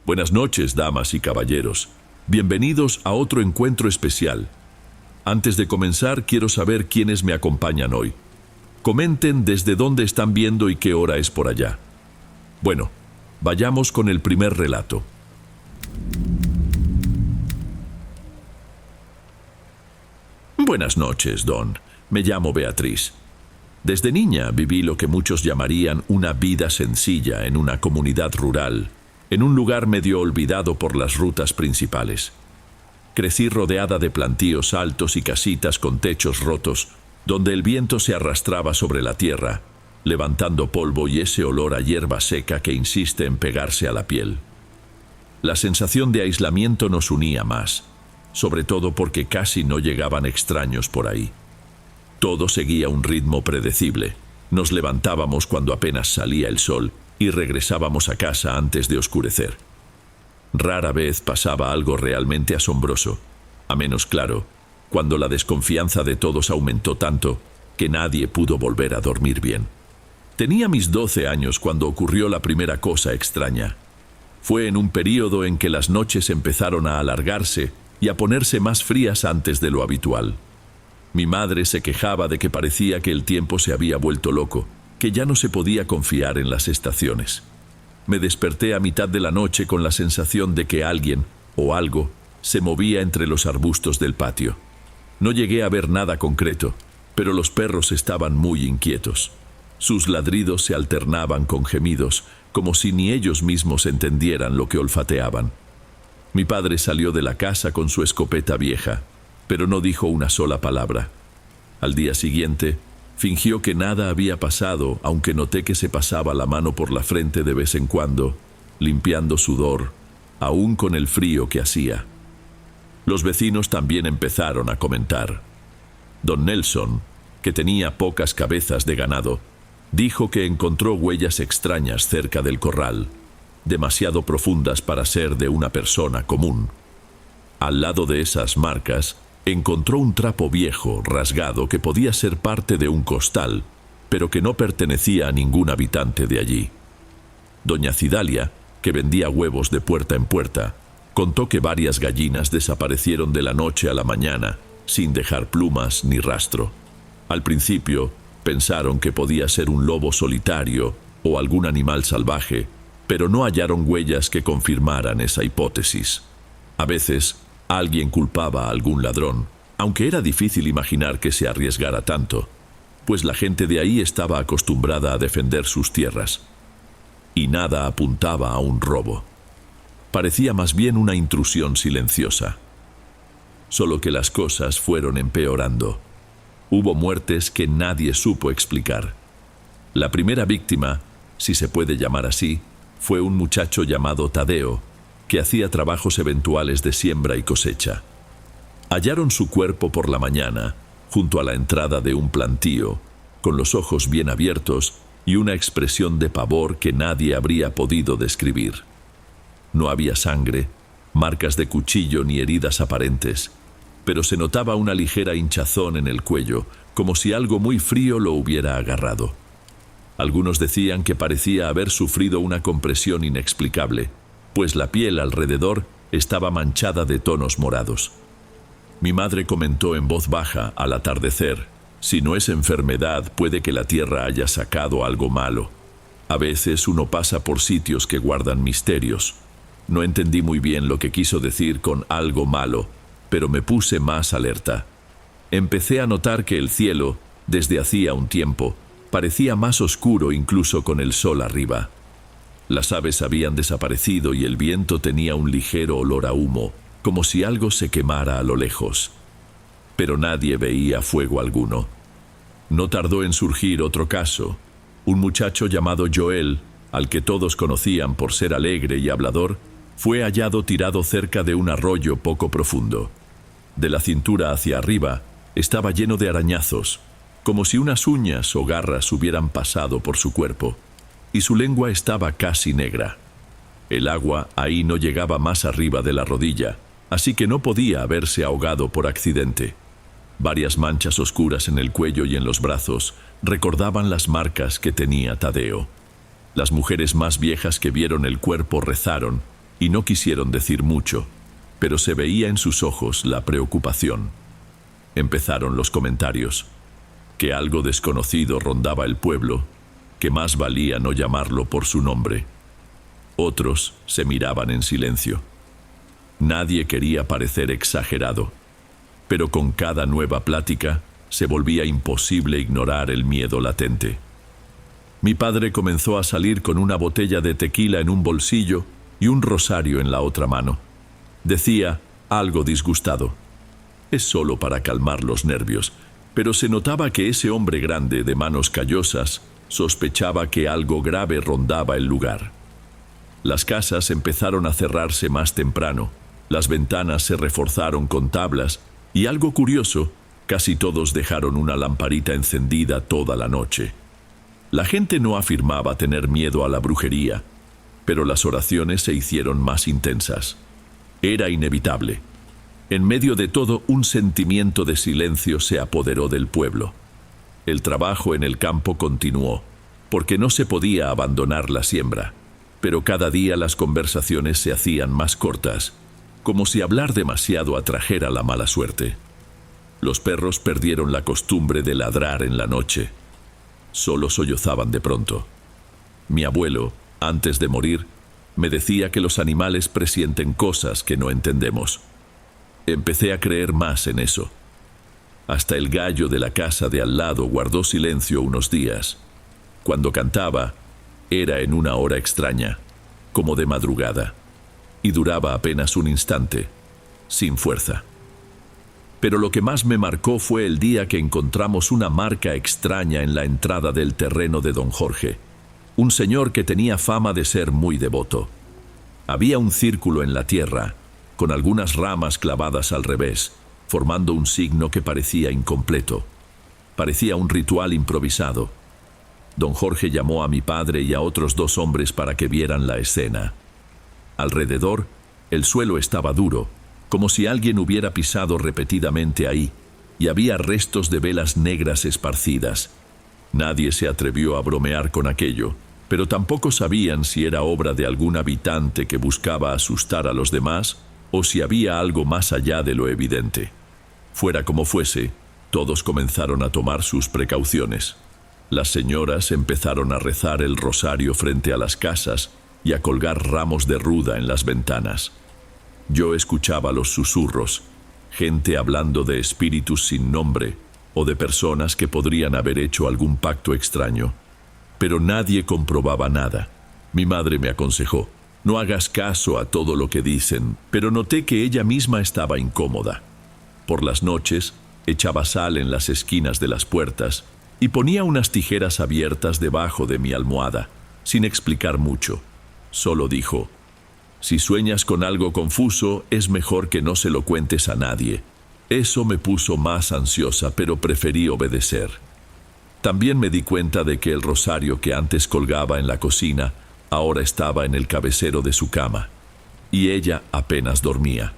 Buenas noches, damas y caballeros. Bienvenidos a otro encuentro especial. Antes de comenzar, quiero saber quiénes me acompañan hoy. Comenten desde dónde están viendo y qué hora es por allá. Bueno, vayamos con el primer relato. Buenas noches, Don. Me llamo Beatriz. Desde niña viví lo que muchos llamarían una vida sencilla en una comunidad rural, en un lugar medio olvidado por las rutas principales. Crecí rodeada de plantíos altos y casitas con techos rotos, donde el viento se arrastraba sobre la tierra, levantando polvo y ese olor a hierba seca que insiste en pegarse a la piel. La sensación de aislamiento nos unía más, sobre todo porque casi no llegaban extraños por ahí. Todo seguía un ritmo predecible. Nos levantábamos cuando apenas salía el sol y regresábamos a casa antes de oscurecer. Rara vez pasaba algo realmente asombroso, a menos claro, cuando la desconfianza de todos aumentó tanto que nadie pudo volver a dormir bien. Tenía mis 12 años cuando ocurrió la primera cosa extraña. Fue en un período en que las noches empezaron a alargarse y a ponerse más frías antes de lo habitual. Mi madre se quejaba de que parecía que el tiempo se había vuelto loco, que ya no se podía confiar en las estaciones. Me desperté a mitad de la noche con la sensación de que alguien, o algo, se movía entre los arbustos del patio. No llegué a ver nada concreto, pero los perros estaban muy inquietos. Sus ladridos se alternaban con gemidos, como si ni ellos mismos entendieran lo que olfateaban. Mi padre salió de la casa con su escopeta vieja, pero no dijo una sola palabra. Al día siguiente, fingió que nada había pasado, aunque noté que se pasaba la mano por la frente de vez en cuando, limpiando sudor, aún con el frío que hacía. Los vecinos también empezaron a comentar. Don Nelson, que tenía pocas cabezas de ganado, dijo que encontró huellas extrañas cerca del corral, demasiado profundas para ser de una persona común. Al lado de esas marcas, encontró un trapo viejo, rasgado, que podía ser parte de un costal, pero que no pertenecía a ningún habitante de allí. Doña Cidalia, que vendía huevos de puerta en puerta, contó que varias gallinas desaparecieron de la noche a la mañana, sin dejar plumas ni rastro. Al principio, pensaron que podía ser un lobo solitario o algún animal salvaje, pero no hallaron huellas que confirmaran esa hipótesis. A veces, alguien culpaba a algún ladrón, aunque era difícil imaginar que se arriesgara tanto, pues la gente de ahí estaba acostumbrada a defender sus tierras. Y nada apuntaba a un robo. Parecía más bien una intrusión silenciosa. Solo que las cosas fueron empeorando. Hubo muertes que nadie supo explicar. La primera víctima, si se puede llamar así, fue un muchacho llamado Tadeo, que hacía trabajos eventuales de siembra y cosecha. Hallaron su cuerpo por la mañana, junto a la entrada de un plantío, con los ojos bien abiertos y una expresión de pavor que nadie habría podido describir. No había sangre, marcas de cuchillo ni heridas aparentes, pero se notaba una ligera hinchazón en el cuello, como si algo muy frío lo hubiera agarrado. Algunos decían que parecía haber sufrido una compresión inexplicable, pues la piel alrededor estaba manchada de tonos morados. Mi madre comentó en voz baja al atardecer: si no es enfermedad, puede que la tierra haya sacado algo malo. A veces uno pasa por sitios que guardan misterios. No entendí muy bien lo que quiso decir con algo malo, pero me puse más alerta. Empecé a notar que el cielo, desde hacía un tiempo, parecía más oscuro incluso con el sol arriba. Las aves habían desaparecido y el viento tenía un ligero olor a humo, como si algo se quemara a lo lejos. Pero nadie veía fuego alguno. No tardó en surgir otro caso. Un muchacho llamado Joel, al que todos conocían por ser alegre y hablador, fue hallado tirado cerca de un arroyo poco profundo. De la cintura hacia arriba estaba lleno de arañazos, como si unas uñas o garras hubieran pasado por su cuerpo, y su lengua estaba casi negra. El agua ahí no llegaba más arriba de la rodilla, así que no podía haberse ahogado por accidente. Varias manchas oscuras en el cuello y en los brazos recordaban las marcas que tenía Tadeo. Las mujeres más viejas que vieron el cuerpo rezaron, y no quisieron decir mucho, pero se veía en sus ojos la preocupación. Empezaron los comentarios, que algo desconocido rondaba el pueblo, que más valía no llamarlo por su nombre. Otros se miraban en silencio. Nadie quería parecer exagerado, pero con cada nueva plática se volvía imposible ignorar el miedo latente. Mi padre comenzó a salir con una botella de tequila en un bolsillo y un rosario en la otra mano. Decía, algo disgustado: es solo para calmar los nervios, pero se notaba que ese hombre grande de manos callosas sospechaba que algo grave rondaba el lugar. Las casas empezaron a cerrarse más temprano, las ventanas se reforzaron con tablas y, algo curioso, casi todos dejaron una lamparita encendida toda la noche. La gente no afirmaba tener miedo a la brujería, pero las oraciones se hicieron más intensas. Era inevitable. En medio de todo, un sentimiento de silencio se apoderó del pueblo. El trabajo en el campo continuó, porque no se podía abandonar la siembra, pero cada día las conversaciones se hacían más cortas, como si hablar demasiado atrajera la mala suerte. Los perros perdieron la costumbre de ladrar en la noche. Solo sollozaban de pronto. Mi abuelo, antes de morir, me decía que los animales presienten cosas que no entendemos. Empecé a creer más en eso. Hasta el gallo de la casa de al lado guardó silencio unos días. Cuando cantaba, era en una hora extraña, como de madrugada, y duraba apenas un instante, sin fuerza. Pero lo que más me marcó fue el día que encontramos una marca extraña en la entrada del terreno de don Jorge, un señor que tenía fama de ser muy devoto. Había un círculo en la tierra, con algunas ramas clavadas al revés, formando un signo que parecía incompleto. Parecía un ritual improvisado. Don Jorge llamó a mi padre y a otros 2 hombres para que vieran la escena. Alrededor, el suelo estaba duro, como si alguien hubiera pisado repetidamente ahí, y había restos de velas negras esparcidas. Nadie se atrevió a bromear con aquello, pero tampoco sabían si era obra de algún habitante que buscaba asustar a los demás o si había algo más allá de lo evidente. Fuera como fuese, todos comenzaron a tomar sus precauciones. Las señoras empezaron a rezar el rosario frente a las casas y a colgar ramos de ruda en las ventanas. Yo escuchaba los susurros, gente hablando de espíritus sin nombre o de personas que podrían haber hecho algún pacto extraño, pero nadie comprobaba nada. Mi madre me aconsejó: no hagas caso a todo lo que dicen, pero noté que ella misma estaba incómoda. Por las noches, echaba sal en las esquinas de las puertas y ponía unas tijeras abiertas debajo de mi almohada, sin explicar mucho. Solo dijo: si sueñas con algo confuso, es mejor que no se lo cuentes a nadie. Eso me puso más ansiosa, pero preferí obedecer. También me di cuenta de que el rosario que antes colgaba en la cocina ahora estaba en el cabecero de su cama, y ella apenas dormía.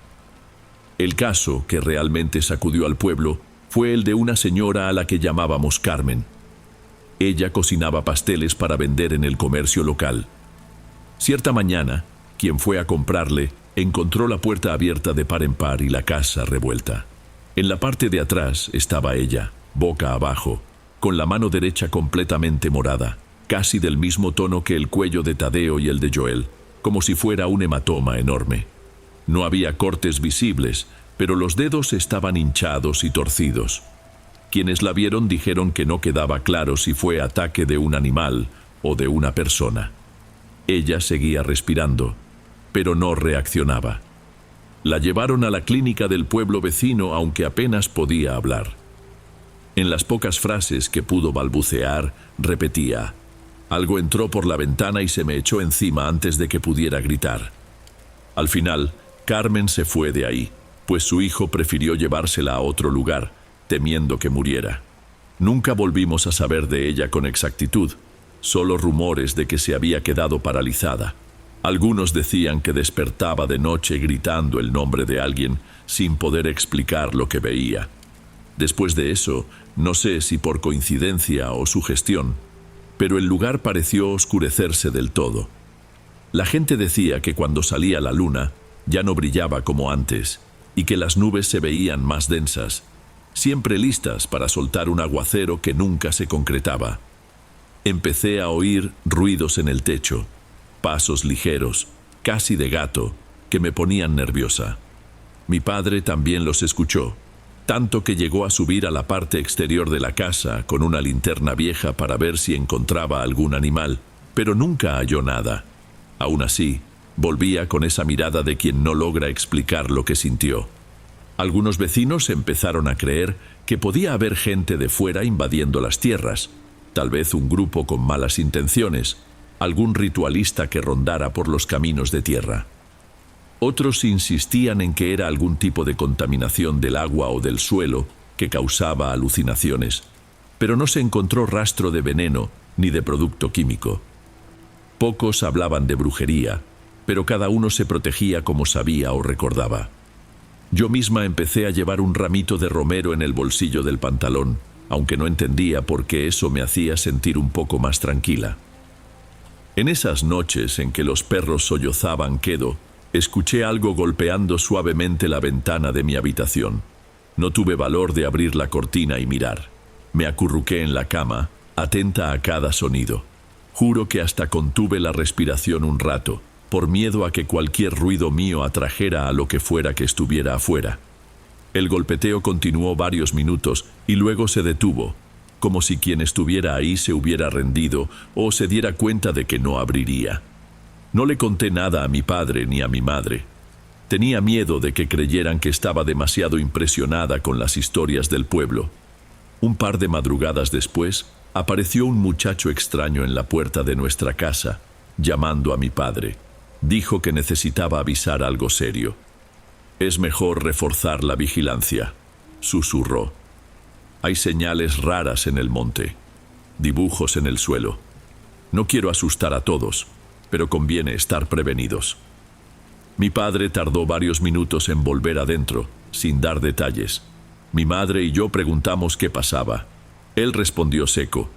El caso que realmente sacudió al pueblo fue el de una señora a la que llamábamos Carmen. Ella cocinaba pasteles para vender en el comercio local. Cierta mañana, quien fue a comprarle encontró la puerta abierta de par en par y la casa revuelta. En la parte de atrás estaba ella, boca abajo, con la mano derecha completamente morada, casi del mismo tono que el cuello de Tadeo y el de Joel, como si fuera un hematoma enorme. No había cortes visibles, pero los dedos estaban hinchados y torcidos. Quienes la vieron dijeron que no quedaba claro si fue ataque de un animal o de una persona. Ella seguía respirando, pero no reaccionaba. La llevaron a la clínica del pueblo vecino, aunque apenas podía hablar. En las pocas frases que pudo balbucear, repetía: algo entró por la ventana y se me echó encima antes de que pudiera gritar. Al final, Carmen se fue de ahí, pues su hijo prefirió llevársela a otro lugar, temiendo que muriera. Nunca volvimos a saber de ella con exactitud, solo rumores de que se había quedado paralizada. Algunos decían que despertaba de noche gritando el nombre de alguien sin poder explicar lo que veía. Después de eso, no sé si por coincidencia o sugestión, pero el lugar pareció oscurecerse del todo. La gente decía que cuando salía la luna ya no brillaba como antes y que las nubes se veían más densas, siempre listas para soltar un aguacero que nunca se concretaba. Empecé a oír ruidos en el techo, pasos ligeros, casi de gato, que me ponían nerviosa. Mi padre también los escuchó, tanto que llegó a subir a la parte exterior de la casa con una linterna vieja para ver si encontraba algún animal, pero nunca halló nada. Aún así, volvía con esa mirada de quien no logra explicar lo que sintió. Algunos vecinos empezaron a creer que podía haber gente de fuera invadiendo las tierras, tal vez un grupo con malas intenciones, algún ritualista que rondara por los caminos de tierra. Otros insistían en que era algún tipo de contaminación del agua o del suelo que causaba alucinaciones, pero no se encontró rastro de veneno ni de producto químico. Pocos hablaban de brujería, pero cada uno se protegía como sabía o recordaba. Yo misma empecé a llevar un ramito de romero en el bolsillo del pantalón, aunque no entendía por qué eso me hacía sentir un poco más tranquila. En esas noches en que los perros sollozaban quedo, escuché algo golpeando suavemente la ventana de mi habitación. No tuve valor de abrir la cortina y mirar. Me acurruqué en la cama, atenta a cada sonido. Juro que hasta contuve la respiración un rato, por miedo a que cualquier ruido mío atrajera a lo que fuera que estuviera afuera. El golpeteo continuó varios minutos y luego se detuvo, como si quien estuviera ahí se hubiera rendido o se diera cuenta de que no abriría. No le conté nada a mi padre ni a mi madre. Tenía miedo de que creyeran que estaba demasiado impresionada con las historias del pueblo. Un par de madrugadas después, apareció un muchacho extraño en la puerta de nuestra casa, llamando a mi padre. Dijo que necesitaba avisar algo serio. «Es mejor reforzar la vigilancia», susurró. «Hay señales raras en el monte, dibujos en el suelo. No quiero asustar a todos, pero conviene estar prevenidos». Mi padre tardó varios minutos en volver adentro, sin dar detalles. Mi madre y yo preguntamos qué pasaba. Él respondió seco: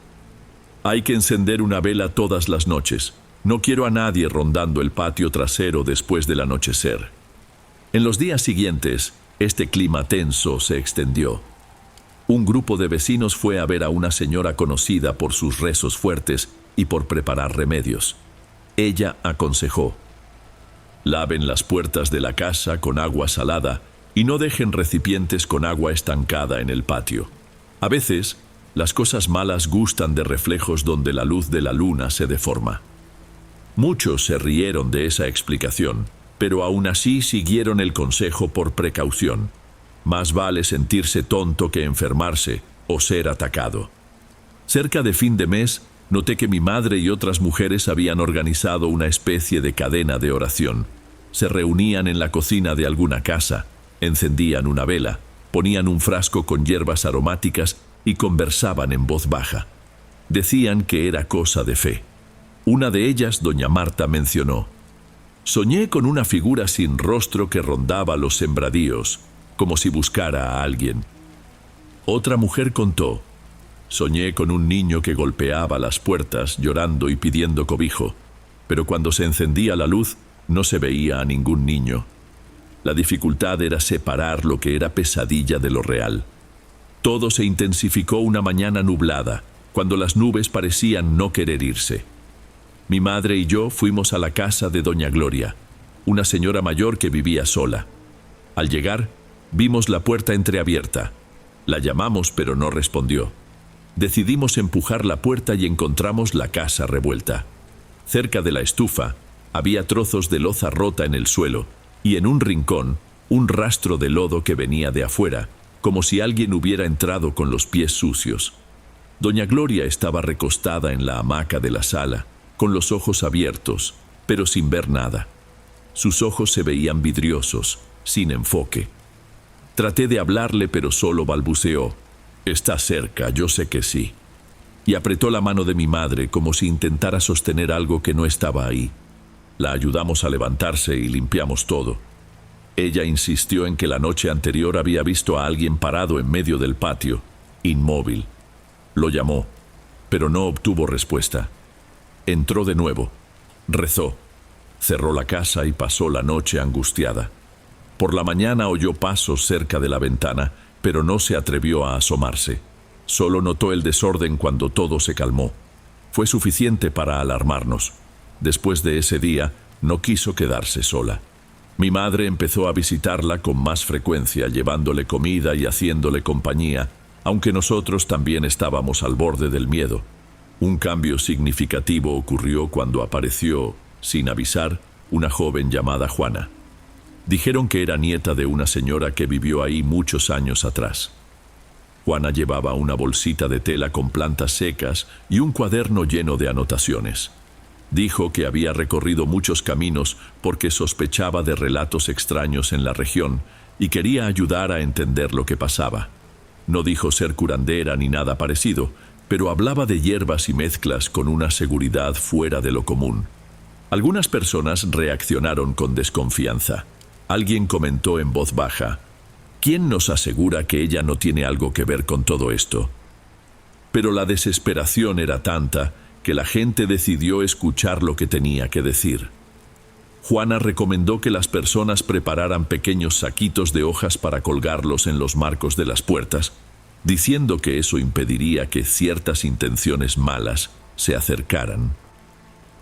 «Hay que encender una vela todas las noches. No quiero a nadie rondando el patio trasero después del anochecer». En los días siguientes, este clima tenso se extendió. Un grupo de vecinos fue a ver a una señora conocida por sus rezos fuertes y por preparar remedios. Ella aconsejó: «Laven las puertas de la casa con agua salada y no dejen recipientes con agua estancada en el patio. A veces, las cosas malas gustan de reflejos donde la luz de la luna se deforma». Muchos se rieron de esa explicación, pero aún así siguieron el consejo por precaución. Más vale sentirse tonto que enfermarse o ser atacado. Cerca de fin de mes, noté que mi madre y otras mujeres habían organizado una especie de cadena de oración. Se reunían en la cocina de alguna casa, encendían una vela, ponían un frasco con hierbas aromáticas y conversaban en voz baja. Decían que era cosa de fe. Una de ellas, doña Marta, mencionó: «Soñé con una figura sin rostro que rondaba los sembradíos, como si buscara a alguien». Otra mujer contó: «Soñé con un niño que golpeaba las puertas, llorando y pidiendo cobijo, pero cuando se encendía la luz, no se veía a ningún niño. La dificultad era separar lo que era pesadilla de lo real». Todo se intensificó una mañana nublada, cuando las nubes parecían no querer irse. Mi madre y yo fuimos a la casa de doña Gloria, una señora mayor que vivía sola. Al llegar, vimos la puerta entreabierta. La llamamos, pero no respondió. Decidimos empujar la puerta y encontramos la casa revuelta. Cerca de la estufa había trozos de loza rota en el suelo y en un rincón un rastro de lodo que venía de afuera, como si alguien hubiera entrado con los pies sucios. Doña Gloria estaba recostada en la hamaca de la sala, con los ojos abiertos, pero sin ver nada. Sus ojos se veían vidriosos, sin enfoque. Traté de hablarle, pero solo balbuceó: «Está cerca, yo sé que sí». Y apretó la mano de mi madre como si intentara sostener algo que no estaba ahí. La ayudamos a levantarse y limpiamos todo. Ella insistió en que la noche anterior había visto a alguien parado en medio del patio, inmóvil. Lo llamó, pero no obtuvo respuesta. Entró de nuevo. Rezó. Cerró la casa y pasó la noche angustiada. Por la mañana oyó pasos cerca de la ventana, pero no se atrevió a asomarse. Solo notó el desorden cuando todo se calmó. Fue suficiente para alarmarnos. Después de ese día, no quiso quedarse sola. Mi madre empezó a visitarla con más frecuencia, llevándole comida y haciéndole compañía, aunque nosotros también estábamos al borde del miedo. Un cambio significativo ocurrió cuando apareció, sin avisar, una joven llamada Juana. Dijeron que era nieta de una señora que vivió ahí muchos años atrás. Juana llevaba una bolsita de tela con plantas secas y un cuaderno lleno de anotaciones. Dijo que había recorrido muchos caminos porque sospechaba de relatos extraños en la región y quería ayudar a entender lo que pasaba. No dijo ser curandera ni nada parecido, pero hablaba de hierbas y mezclas con una seguridad fuera de lo común. Algunas personas reaccionaron con desconfianza. Alguien comentó en voz baja: ¿quién nos asegura que ella no tiene algo que ver con todo esto? Pero la desesperación era tanta que la gente decidió escuchar lo que tenía que decir. Juana recomendó que las personas prepararan pequeños saquitos de hojas para colgarlos en los marcos de las puertas, diciendo que eso impediría que ciertas intenciones malas se acercaran.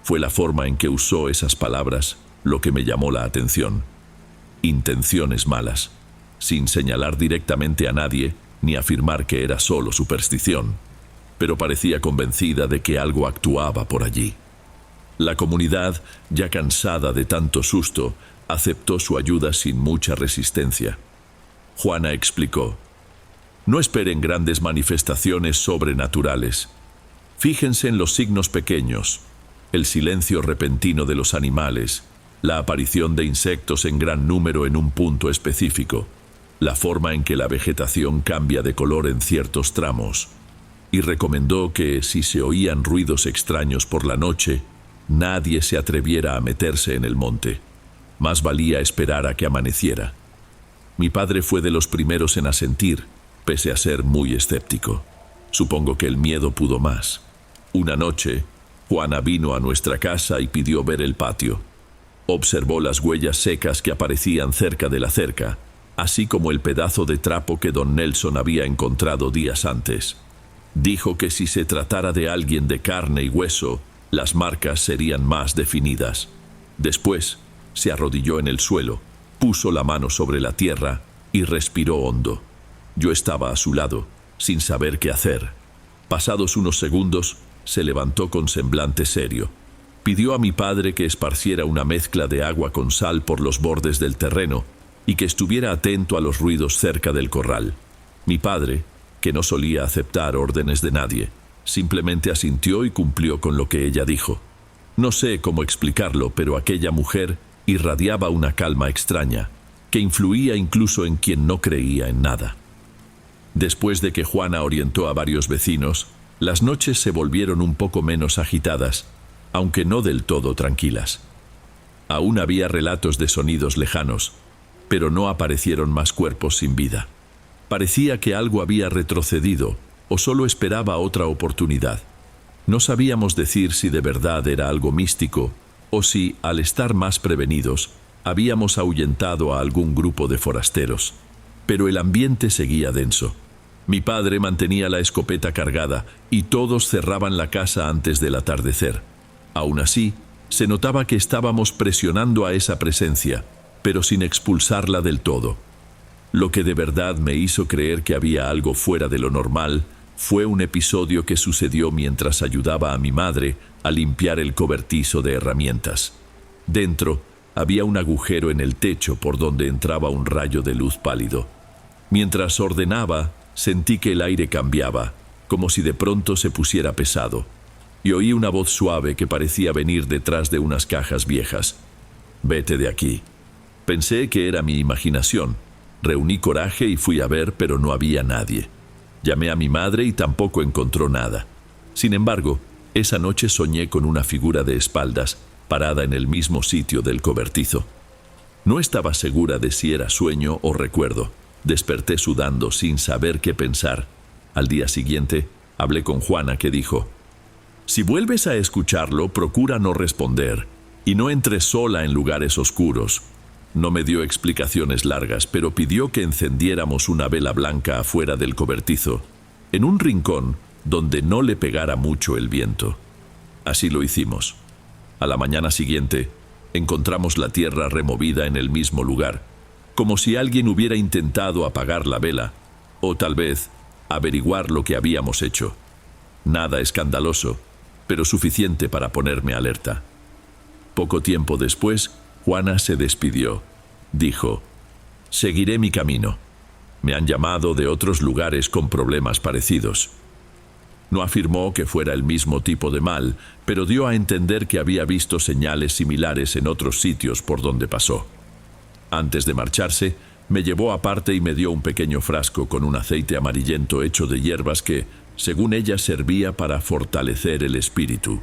Fue la forma en que usó esas palabras lo que me llamó la atención. Intenciones malas, sin señalar directamente a nadie ni afirmar que era solo superstición, pero parecía convencida de que algo actuaba por allí. La comunidad, ya cansada de tanto susto, aceptó su ayuda sin mucha resistencia. Juana explicó: no esperen grandes manifestaciones sobrenaturales. Fíjense en los signos pequeños, el silencio repentino de los animales, la aparición de insectos en gran número en un punto específico, la forma en que la vegetación cambia de color en ciertos tramos, y recomendó que, si se oían ruidos extraños por la noche, nadie se atreviera a meterse en el monte. Más valía esperar a que amaneciera. Mi padre fue de los primeros en asentir, pese a ser muy escéptico. Supongo que el miedo pudo más. Una noche, Juana vino a nuestra casa y pidió ver el patio. Observó las huellas secas que aparecían cerca de la cerca, así como el pedazo de trapo que don Nelson había encontrado días antes. Dijo que si se tratara de alguien de carne y hueso, las marcas serían más definidas. Después, se arrodilló en el suelo, puso la mano sobre la tierra y respiró hondo. Yo estaba a su lado, sin saber qué hacer. Pasados unos segundos, se levantó con semblante serio. Pidió a mi padre que esparciera una mezcla de agua con sal por los bordes del terreno y que estuviera atento a los ruidos cerca del corral. Mi padre, que no solía aceptar órdenes de nadie, simplemente asintió y cumplió con lo que ella dijo. No sé cómo explicarlo, pero aquella mujer irradiaba una calma extraña, que influía incluso en quien no creía en nada. Después de que Juana orientó a varios vecinos, las noches se volvieron un poco menos agitadas, aunque no del todo tranquilas. Aún había relatos de sonidos lejanos, pero no aparecieron más cuerpos sin vida. Parecía que algo había retrocedido o solo esperaba otra oportunidad. No sabíamos decir si de verdad era algo místico o si, al estar más prevenidos, habíamos ahuyentado a algún grupo de forasteros. Pero el ambiente seguía denso. Mi padre mantenía la escopeta cargada y todos cerraban la casa antes del atardecer. Aún así, se notaba que estábamos presionando a esa presencia, pero sin expulsarla del todo. Lo que de verdad me hizo creer que había algo fuera de lo normal fue un episodio que sucedió mientras ayudaba a mi madre a limpiar el cobertizo de herramientas. Dentro había un agujero en el techo por donde entraba un rayo de luz pálido. Mientras ordenaba, sentí que el aire cambiaba, como si de pronto se pusiera pesado, y oí una voz suave que parecía venir detrás de unas cajas viejas. «Vete de aquí». Pensé que era mi imaginación. Reuní coraje y fui a ver, pero no había nadie. Llamé a mi madre y tampoco encontró nada. Sin embargo, esa noche soñé con una figura de espaldas, parada en el mismo sitio del cobertizo. No estaba segura de si era sueño o recuerdo. Desperté sudando sin saber qué pensar. Al día siguiente, hablé con Juana, que dijo: «Si vuelves a escucharlo, procura no responder. Y no entré sola en lugares oscuros. No me dio explicaciones largas, pero pidió que encendiéramos una vela blanca afuera del cobertizo, en un rincón donde no le pegara mucho el viento. Así lo hicimos. A la mañana siguiente, encontramos la tierra removida en el mismo lugar, como si alguien hubiera intentado apagar la vela, o tal vez averiguar lo que habíamos hecho. Nada escandaloso, pero suficiente para ponerme alerta. Poco tiempo después, Juana se despidió. Dijo: «Seguiré mi camino. Me han llamado de otros lugares con problemas parecidos». No afirmó que fuera el mismo tipo de mal, pero dio a entender que había visto señales similares en otros sitios por donde pasó. Antes de marcharse, me llevó aparte y me dio un pequeño frasco con un aceite amarillento hecho de hierbas que, según ella, servía para fortalecer el espíritu.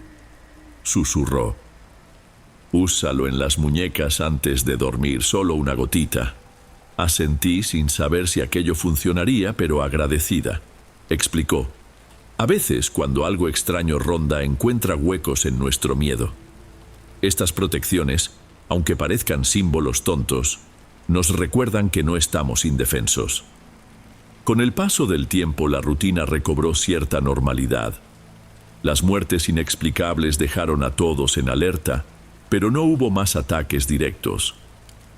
Susurró: «Úsalo en las muñecas antes de dormir, solo una gotita». Asentí sin saber si aquello funcionaría, pero agradecida. Explicó: «A veces, cuando algo extraño ronda, encuentra huecos en nuestro miedo. Estas protecciones, aunque parezcan símbolos tontos, nos recuerdan que no estamos indefensos». Con el paso del tiempo, la rutina recobró cierta normalidad. Las muertes inexplicables dejaron a todos en alerta, pero no hubo más ataques directos.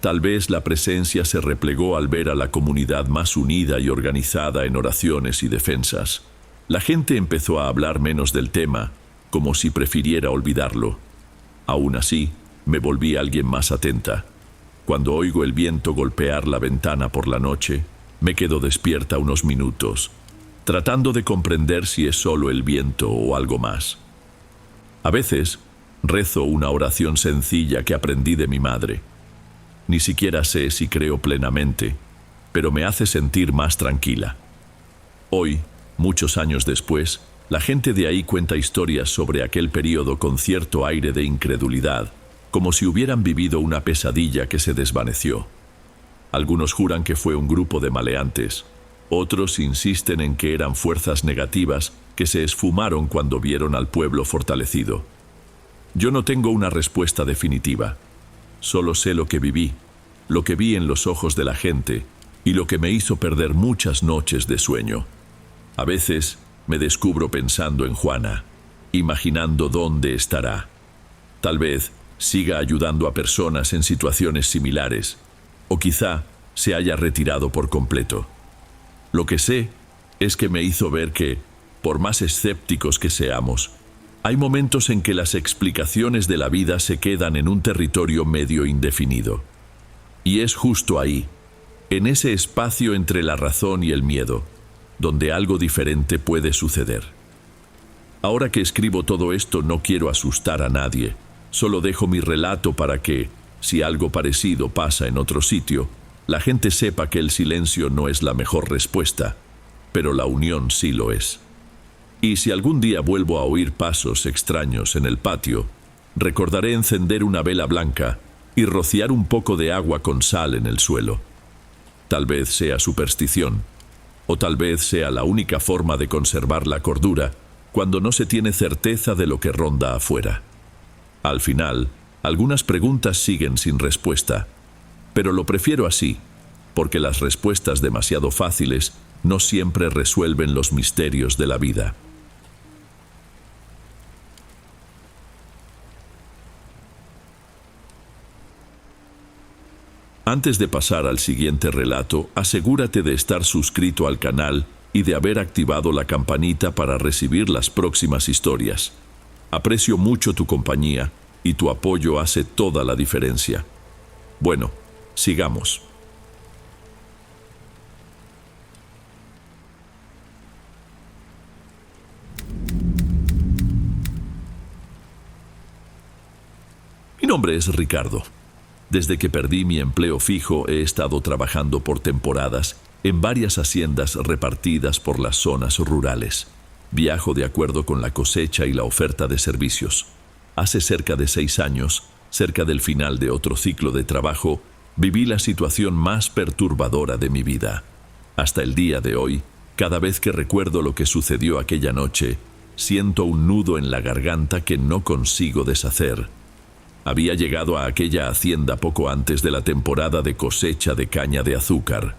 Tal vez la presencia se replegó al ver a la comunidad más unida y organizada en oraciones y defensas. La gente empezó a hablar menos del tema, como si prefiriera olvidarlo. Aún así, me volví alguien más atenta. Cuando oigo el viento golpear la ventana por la noche, me quedo despierta unos minutos, tratando de comprender si es solo el viento o algo más. A veces, rezo una oración sencilla que aprendí de mi madre. Ni siquiera sé si creo plenamente, pero me hace sentir más tranquila. Hoy, muchos años después, la gente de ahí cuenta historias sobre aquel periodo con cierto aire de incredulidad, como si hubieran vivido una pesadilla que se desvaneció. Algunos juran que fue un grupo de maleantes, otros insisten en que eran fuerzas negativas que se esfumaron cuando vieron al pueblo fortalecido. Yo no tengo una respuesta definitiva. Solo sé lo que vi en los ojos de la gente y lo que me hizo perder muchas noches de sueño. A veces me descubro pensando en Juana, imaginando dónde estará. Tal vez siga ayudando a personas en situaciones similares, o quizá se haya retirado por completo. Lo que sé es que me hizo ver que, por más escépticos que seamos, hay momentos en que las explicaciones de la vida se quedan en un territorio medio indefinido. Y es justo ahí, en ese espacio entre la razón y el miedo, donde algo diferente puede suceder. Ahora que escribo todo esto, no quiero asustar a nadie. Solo dejo mi relato para que, si algo parecido pasa en otro sitio, la gente sepa que el silencio no es la mejor respuesta, pero la unión sí lo es. Y si algún día vuelvo a oír pasos extraños en el patio, recordaré encender una vela blanca y rociar un poco de agua con sal en el suelo. Tal vez sea superstición, o tal vez sea la única forma de conservar la cordura cuando no se tiene certeza de lo que ronda afuera. Al final, algunas preguntas siguen sin respuesta, pero lo prefiero así, porque las respuestas demasiado fáciles no siempre resuelven los misterios de la vida. Antes de pasar al siguiente relato, asegúrate de estar suscrito al canal y de haber activado la campanita para recibir las próximas historias. Aprecio mucho tu compañía y tu apoyo hace toda la diferencia. Bueno, sigamos. Mi nombre es Ricardo. Desde que perdí mi empleo fijo, he estado trabajando por temporadas en varias haciendas repartidas por las zonas rurales. Viajo de acuerdo con la cosecha y la oferta de servicios. Hace cerca de 6 años, cerca del final de otro ciclo de trabajo, viví la situación más perturbadora de mi vida. Hasta el día de hoy, cada vez que recuerdo lo que sucedió aquella noche, siento un nudo en la garganta que no consigo deshacer. Había llegado a aquella hacienda poco antes de la temporada de cosecha de caña de azúcar.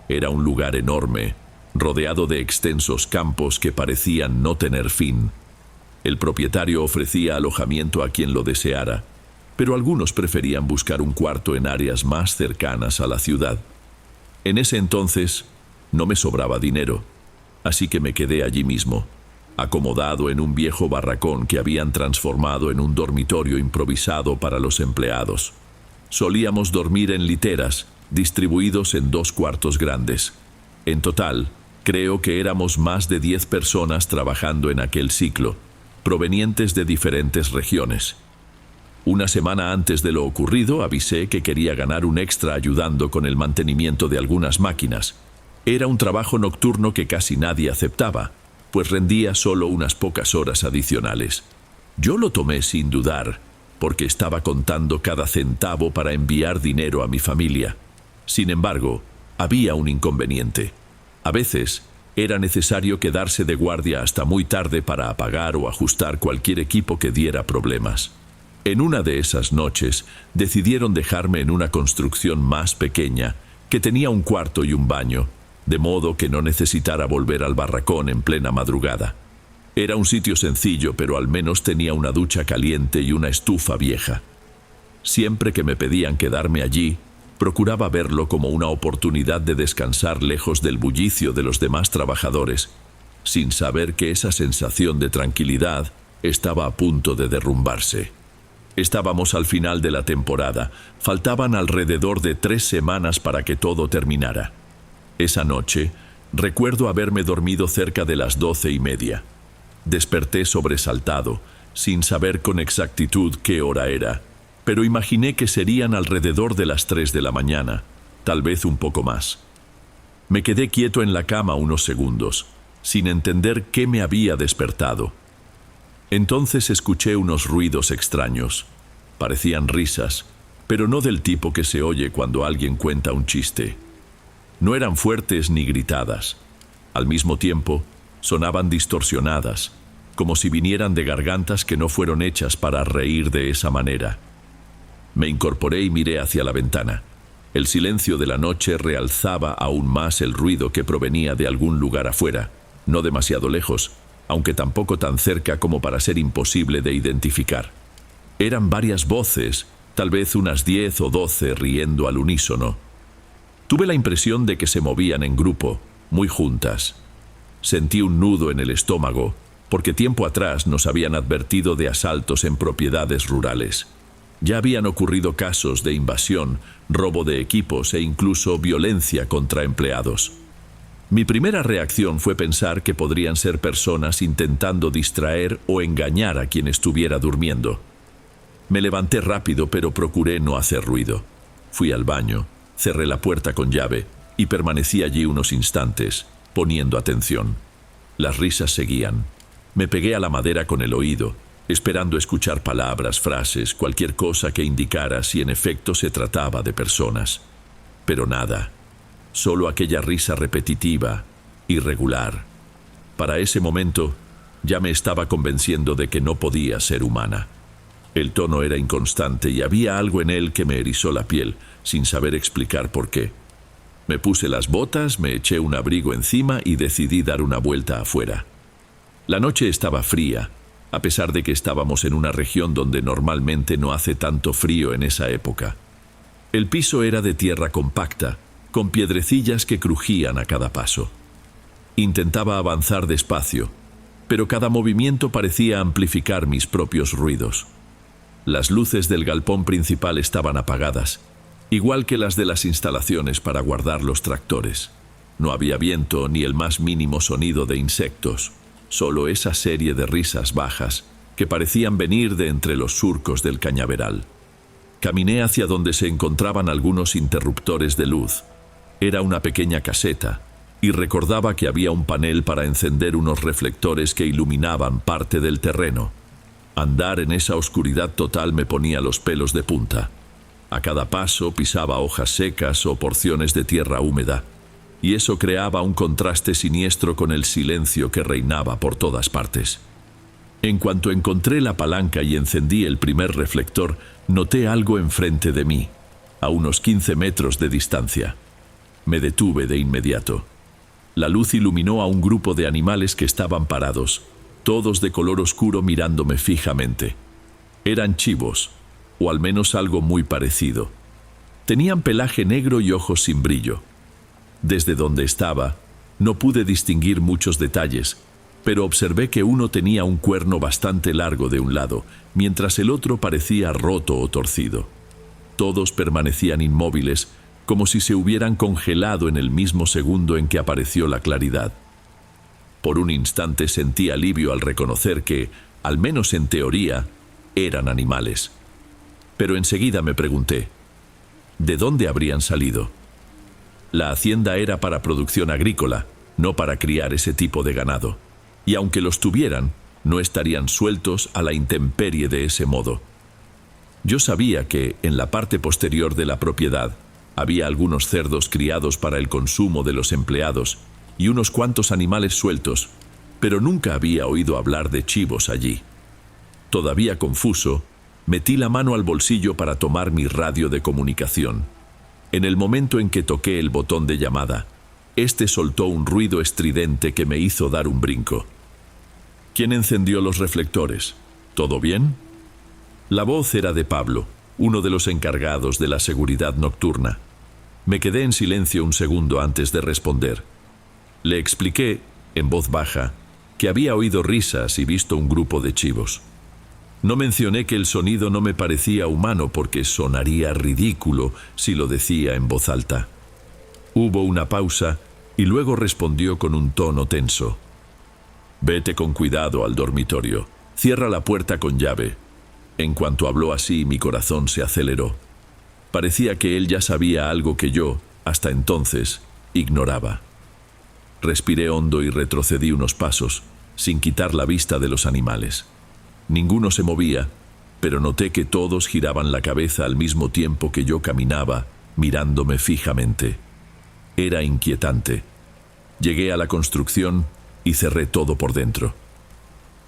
Era un lugar enorme, rodeado de extensos campos que parecían no tener fin. El propietario ofrecía alojamiento a quien lo deseara, pero algunos preferían buscar un cuarto en áreas más cercanas a la ciudad. En ese entonces no me sobraba dinero, así que me quedé allí mismo, acomodado en un viejo barracón que habían transformado en un dormitorio improvisado para los empleados. Solíamos dormir en literas, distribuidos en 2 cuartos grandes. En total, creo que éramos más de 10 personas trabajando en aquel ciclo, provenientes de diferentes regiones. Una semana antes de lo ocurrido, avisé que quería ganar un extra ayudando con el mantenimiento de algunas máquinas. Era un trabajo nocturno que casi nadie aceptaba, pues rendía solo unas pocas horas adicionales. Yo lo tomé sin dudar, porque estaba contando cada centavo para enviar dinero a mi familia. Sin embargo, había un inconveniente. A veces, era necesario quedarse de guardia hasta muy tarde para apagar o ajustar cualquier equipo que diera problemas. En una de esas noches, decidieron dejarme en una construcción más pequeña, que tenía un cuarto y un baño, de modo que no necesitara volver al barracón en plena madrugada. Era un sitio sencillo, pero al menos tenía una ducha caliente y una estufa vieja. Siempre que me pedían quedarme allí, procuraba verlo como una oportunidad de descansar lejos del bullicio de los demás trabajadores, sin saber que esa sensación de tranquilidad estaba a punto de derrumbarse. Estábamos al final de la temporada, faltaban alrededor de 3 semanas para que todo terminara. Esa noche, recuerdo haberme dormido cerca de las 12:30. Desperté sobresaltado, sin saber con exactitud qué hora era, pero imaginé que serían alrededor de las 3 de la mañana, tal vez un poco más. Me quedé quieto en la cama unos segundos, sin entender qué me había despertado. Entonces escuché unos ruidos extraños. Parecían risas, pero no del tipo que se oye cuando alguien cuenta un chiste. No eran fuertes ni gritadas. Al mismo tiempo, sonaban distorsionadas, como si vinieran de gargantas que no fueron hechas para reír de esa manera. Me incorporé y miré hacia la ventana. El silencio de la noche realzaba aún más el ruido que provenía de algún lugar afuera, no demasiado lejos, aunque tampoco tan cerca como para ser imposible de identificar. Eran varias voces, tal vez unas 10 o 12 riendo al unísono. Tuve la impresión de que se movían en grupo, muy juntas. Sentí un nudo en el estómago, porque tiempo atrás nos habían advertido de asaltos en propiedades rurales. Ya habían ocurrido casos de invasión, robo de equipos e incluso violencia contra empleados. Mi primera reacción fue pensar que podrían ser personas intentando distraer o engañar a quien estuviera durmiendo. Me levanté rápido, pero procuré no hacer ruido. Fui al baño, cerré la puerta con llave y permanecí allí unos instantes, poniendo atención. Las risas seguían. Me pegué a la madera con el oído, esperando escuchar palabras, frases, cualquier cosa que indicara si en efecto se trataba de personas. Pero nada. Solo aquella risa repetitiva, irregular. Para ese momento, ya me estaba convenciendo de que no podía ser humana. El tono era inconstante y había algo en él que me erizó la piel, sin saber explicar por qué. Me puse las botas, me eché un abrigo encima y decidí dar una vuelta afuera. La noche estaba fría, a pesar de que estábamos en una región donde normalmente no hace tanto frío en esa época. El piso era de tierra compacta, con piedrecillas que crujían a cada paso. Intentaba avanzar despacio, pero cada movimiento parecía amplificar mis propios ruidos. Las luces del galpón principal estaban apagadas, igual que las de las instalaciones para guardar los tractores. No había viento ni el más mínimo sonido de insectos, solo esa serie de risas bajas que parecían venir de entre los surcos del cañaveral. Caminé hacia donde se encontraban algunos interruptores de luz. Era una pequeña caseta, y recordaba que había un panel para encender unos reflectores que iluminaban parte del terreno. Andar en esa oscuridad total me ponía los pelos de punta. A cada paso pisaba hojas secas o porciones de tierra húmeda, y eso creaba un contraste siniestro con el silencio que reinaba por todas partes. En cuanto encontré la palanca y encendí el primer reflector, noté algo enfrente de mí, a unos 15 metros de distancia. Me detuve de inmediato. La luz iluminó a un grupo de animales que estaban parados, todos de color oscuro mirándome fijamente. Eran chivos, o al menos algo muy parecido. Tenían pelaje negro y ojos sin brillo. Desde donde estaba, no pude distinguir muchos detalles, pero observé que uno tenía un cuerno bastante largo de un lado, mientras el otro parecía roto o torcido. Todos permanecían inmóviles, como si se hubieran congelado en el mismo segundo en que apareció la claridad. Por un instante sentí alivio al reconocer que, al menos en teoría, eran animales. Pero enseguida me pregunté, ¿de dónde habrían salido? La hacienda era para producción agrícola, no para criar ese tipo de ganado. Y aunque los tuvieran, no estarían sueltos a la intemperie de ese modo. Yo sabía que, en la parte posterior de la propiedad, había algunos cerdos criados para el consumo de los empleados y unos cuantos animales sueltos, pero nunca había oído hablar de chivos allí. Todavía confuso, metí la mano al bolsillo para tomar mi radio de comunicación. En el momento en que toqué el botón de llamada, este soltó un ruido estridente que me hizo dar un brinco. ¿Quién encendió los reflectores? ¿Todo bien? La voz era de Pablo, uno de los encargados de la seguridad nocturna. Me quedé en silencio un segundo antes de responder. Le expliqué, en voz baja, que había oído risas y visto un grupo de chivos. No mencioné que el sonido no me parecía humano porque sonaría ridículo si lo decía en voz alta. Hubo una pausa y luego respondió con un tono tenso. Vete con cuidado al dormitorio. Cierra la puerta con llave. En cuanto habló así, mi corazón se aceleró. Parecía que él ya sabía algo que yo, hasta entonces, ignoraba. Respiré hondo y retrocedí unos pasos, sin quitar la vista de los animales. Ninguno se movía, pero noté que todos giraban la cabeza al mismo tiempo que yo caminaba, mirándome fijamente. Era inquietante. Llegué a la construcción y cerré todo por dentro.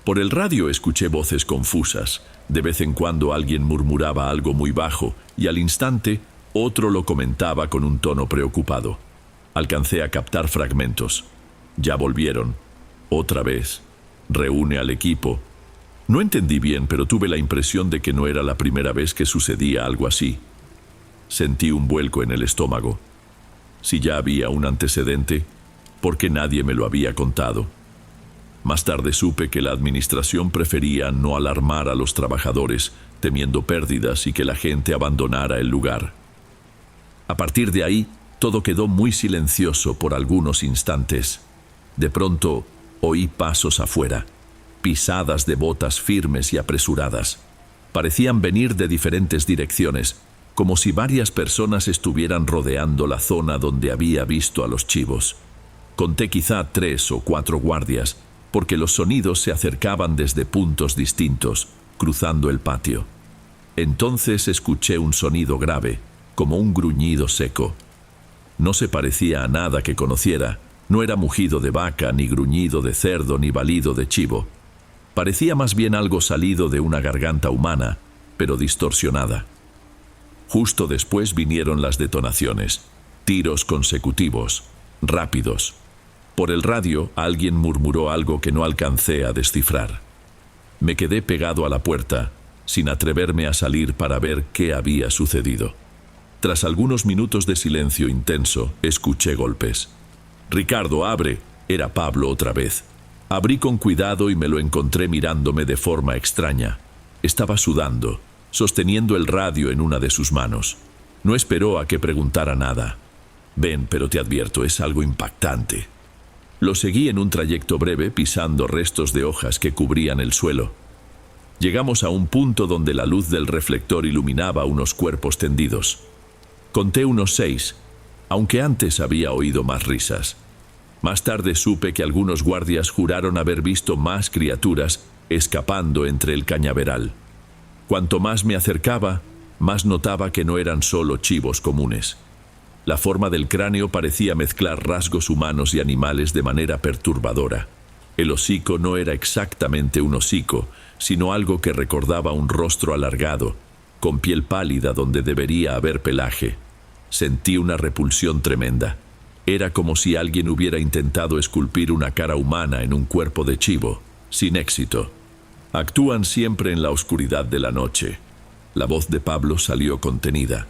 Por el radio escuché voces confusas. De vez en cuando alguien murmuraba algo muy bajo y al instante otro lo comentaba con un tono preocupado. Alcancé a captar fragmentos. Ya volvieron. Otra vez. Reúne al equipo. No entendí bien, pero tuve la impresión de que no era la primera vez que sucedía algo así. Sentí un vuelco en el estómago. Si ya había un antecedente, ¿por qué nadie me lo había contado? Más tarde supe que la administración prefería no alarmar a los trabajadores, temiendo pérdidas y que la gente abandonara el lugar. A partir de ahí, todo quedó muy silencioso por algunos instantes. De pronto, oí pasos afuera, pisadas de botas firmes y apresuradas. Parecían venir de diferentes direcciones, como si varias personas estuvieran rodeando la zona donde había visto a los chivos. Conté quizá 3 o 4 guardias, porque los sonidos se acercaban desde puntos distintos, cruzando el patio. Entonces escuché un sonido grave, como un gruñido seco. No se parecía a nada que conociera, no era mugido de vaca, ni gruñido de cerdo, ni balido de chivo. Parecía más bien algo salido de una garganta humana, pero distorsionada. Justo después vinieron las detonaciones, tiros consecutivos, rápidos. Por el radio, alguien murmuró algo que no alcancé a descifrar. Me quedé pegado a la puerta, sin atreverme a salir para ver qué había sucedido. Tras algunos minutos de silencio intenso, escuché golpes. «Ricardo, abre», era Pablo otra vez. Abrí con cuidado y me lo encontré mirándome de forma extraña. Estaba sudando, sosteniendo el radio en una de sus manos. No esperó a que preguntara nada. «Ven, pero te advierto, es algo impactante». Lo seguí en un trayecto breve, pisando restos de hojas que cubrían el suelo. Llegamos a un punto donde la luz del reflector iluminaba unos cuerpos tendidos. Conté unos 6, aunque antes había oído más risas. Más tarde supe que algunos guardias juraron haber visto más criaturas escapando entre el cañaveral. Cuanto más me acercaba, más notaba que no eran solo chivos comunes. La forma del cráneo parecía mezclar rasgos humanos y animales de manera perturbadora. El hocico no era exactamente un hocico, sino algo que recordaba un rostro alargado, con piel pálida donde debería haber pelaje. Sentí una repulsión tremenda. Era como si alguien hubiera intentado esculpir una cara humana en un cuerpo de chivo, sin éxito. Actúan siempre en la oscuridad de la noche. La voz de Pablo salió contenida.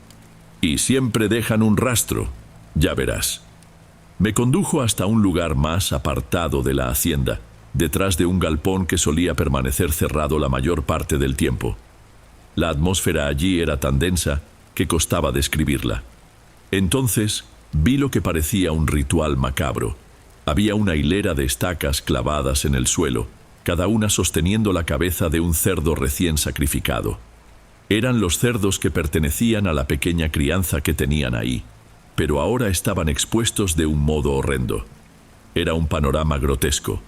Y siempre dejan un rastro, ya verás. Me condujo hasta un lugar más apartado de la hacienda, detrás de un galpón que solía permanecer cerrado la mayor parte del tiempo. La atmósfera allí era tan densa que costaba describirla. Entonces vi lo que parecía un ritual macabro. Había una hilera de estacas clavadas en el suelo, cada una sosteniendo la cabeza de un cerdo recién sacrificado. Eran los cerdos que pertenecían a la pequeña crianza que tenían ahí, pero ahora estaban expuestos de un modo horrendo. Era un panorama grotesco.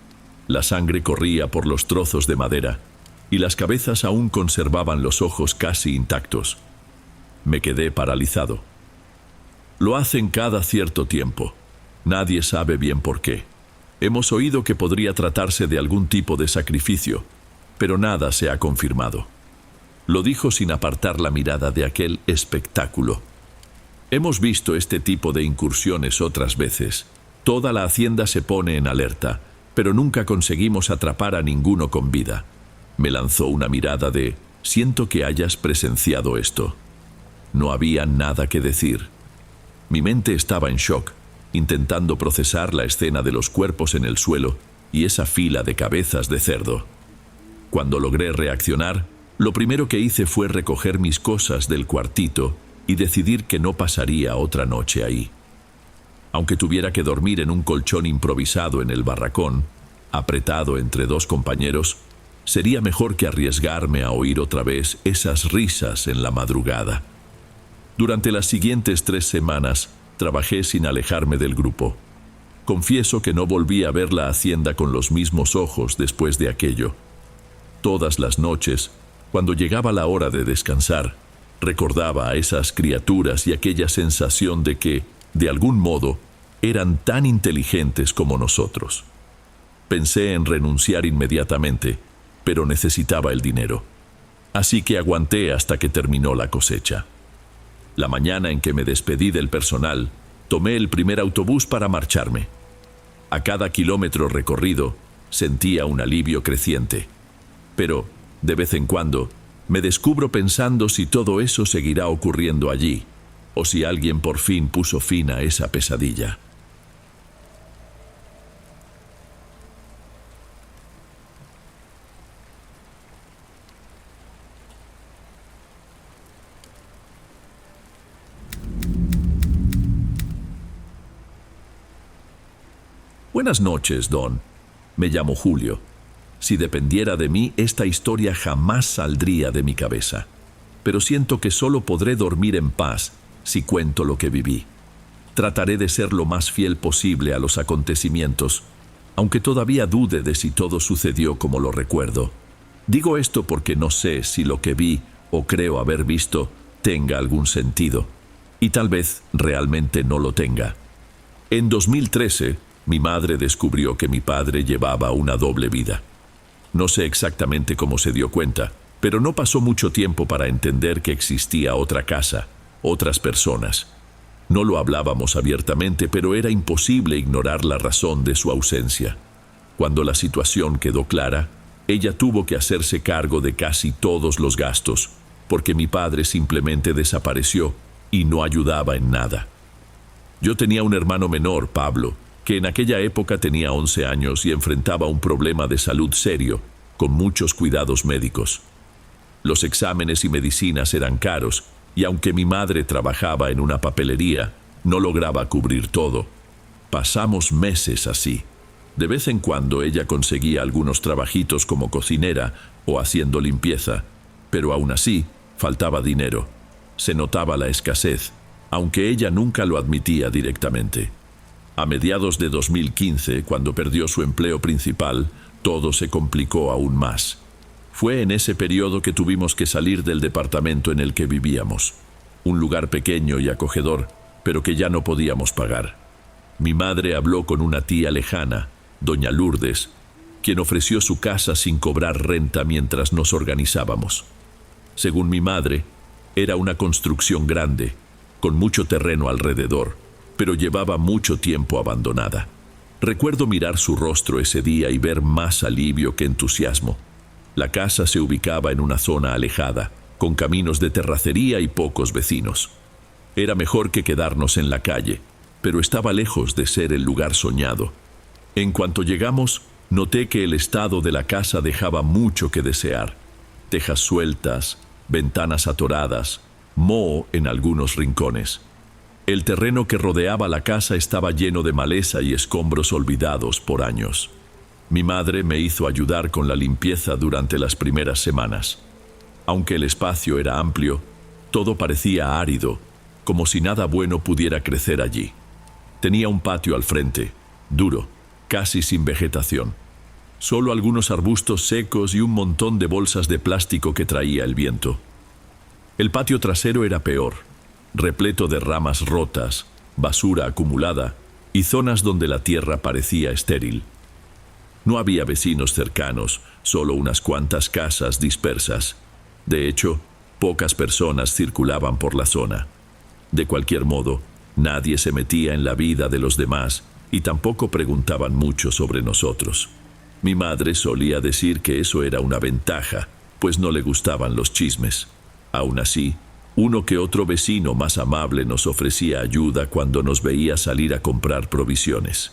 La sangre corría por los trozos de madera, y las cabezas aún conservaban los ojos casi intactos. Me quedé paralizado. Lo hacen cada cierto tiempo. Nadie sabe bien por qué. Hemos oído que podría tratarse de algún tipo de sacrificio, pero nada se ha confirmado. Lo dijo sin apartar la mirada de aquel espectáculo. Hemos visto este tipo de incursiones otras veces. Toda la hacienda se pone en alerta, pero nunca conseguimos atrapar a ninguno con vida. Me lanzó una mirada de: siento que hayas presenciado esto. No había nada que decir. Mi mente estaba en shock, intentando procesar la escena de los cuerpos en el suelo y esa fila de cabezas de cerdo. Cuando logré reaccionar, lo primero que hice fue recoger mis cosas del cuartito y decidir que no pasaría otra noche ahí. Aunque tuviera que dormir en un colchón improvisado en el barracón, apretado entre dos compañeros, sería mejor que arriesgarme a oír otra vez esas risas en la madrugada. Durante las siguientes 3 semanas, trabajé sin alejarme del grupo. Confieso que no volví a ver la hacienda con los mismos ojos después de aquello. Todas las noches, cuando llegaba la hora de descansar, recordaba a esas criaturas y aquella sensación de que, de algún modo, eran tan inteligentes como nosotros. Pensé en renunciar inmediatamente, pero necesitaba el dinero. Así que aguanté hasta que terminó la cosecha. La mañana en que me despedí del personal, tomé el primer autobús para marcharme. A cada kilómetro recorrido, sentía un alivio creciente. Pero, de vez en cuando, me descubro pensando si todo eso seguirá ocurriendo allí, o si alguien por fin puso fin a esa pesadilla. Buenas noches, Don. Me llamo Julio. Si dependiera de mí, esta historia jamás saldría de mi cabeza. Pero siento que solo podré dormir en paz si cuento lo que viví. Trataré de ser lo más fiel posible a los acontecimientos, aunque todavía dude de si todo sucedió como lo recuerdo. Digo esto porque no sé si lo que vi o creo haber visto tenga algún sentido, y tal vez realmente no lo tenga. En 2013, mi madre descubrió que mi padre llevaba una doble vida. No sé exactamente cómo se dio cuenta, pero no pasó mucho tiempo para entender que existía otra casa, otras personas. No lo hablábamos abiertamente, pero era imposible ignorar la razón de su ausencia. Cuando la situación quedó clara, ella tuvo que hacerse cargo de casi todos los gastos, porque mi padre simplemente desapareció y no ayudaba en nada. Yo tenía un hermano menor, Pablo, que en aquella época tenía 11 años y enfrentaba un problema de salud serio, con muchos cuidados médicos. Los exámenes y medicinas eran caros, y aunque mi madre trabajaba en una papelería, no lograba cubrir todo. Pasamos meses así. De vez en cuando ella conseguía algunos trabajitos como cocinera o haciendo limpieza, pero aún así faltaba dinero. Se notaba la escasez, aunque ella nunca lo admitía directamente. A mediados de 2015, cuando perdió su empleo principal, todo se complicó aún más. Fue en ese periodo que tuvimos que salir del departamento en el que vivíamos. Un lugar pequeño y acogedor, pero que ya no podíamos pagar. Mi madre habló con una tía lejana, doña Lourdes, quien ofreció su casa sin cobrar renta mientras nos organizábamos. Según mi madre, era una construcción grande, con mucho terreno alrededor, pero llevaba mucho tiempo abandonada. Recuerdo mirar su rostro ese día y ver más alivio que entusiasmo. La casa se ubicaba en una zona alejada, con caminos de terracería y pocos vecinos. Era mejor que quedarnos en la calle, pero estaba lejos de ser el lugar soñado. En cuanto llegamos, noté que el estado de la casa dejaba mucho que desear. Tejas sueltas, ventanas atoradas, moho en algunos rincones. El terreno que rodeaba la casa estaba lleno de maleza y escombros olvidados por años. Mi madre me hizo ayudar con la limpieza durante las primeras semanas. Aunque el espacio era amplio, todo parecía árido, como si nada bueno pudiera crecer allí. Tenía un patio al frente, duro, casi sin vegetación. Solo algunos arbustos secos y un montón de bolsas de plástico que traía el viento. El patio trasero era peor, repleto de ramas rotas, basura acumulada y zonas donde la tierra parecía estéril. No había vecinos cercanos, solo unas cuantas casas dispersas. De hecho, pocas personas circulaban por la zona. De cualquier modo, nadie se metía en la vida de los demás y tampoco preguntaban mucho sobre nosotros. Mi madre solía decir que eso era una ventaja, pues no le gustaban los chismes. Aún así, uno que otro vecino más amable nos ofrecía ayuda cuando nos veía salir a comprar provisiones.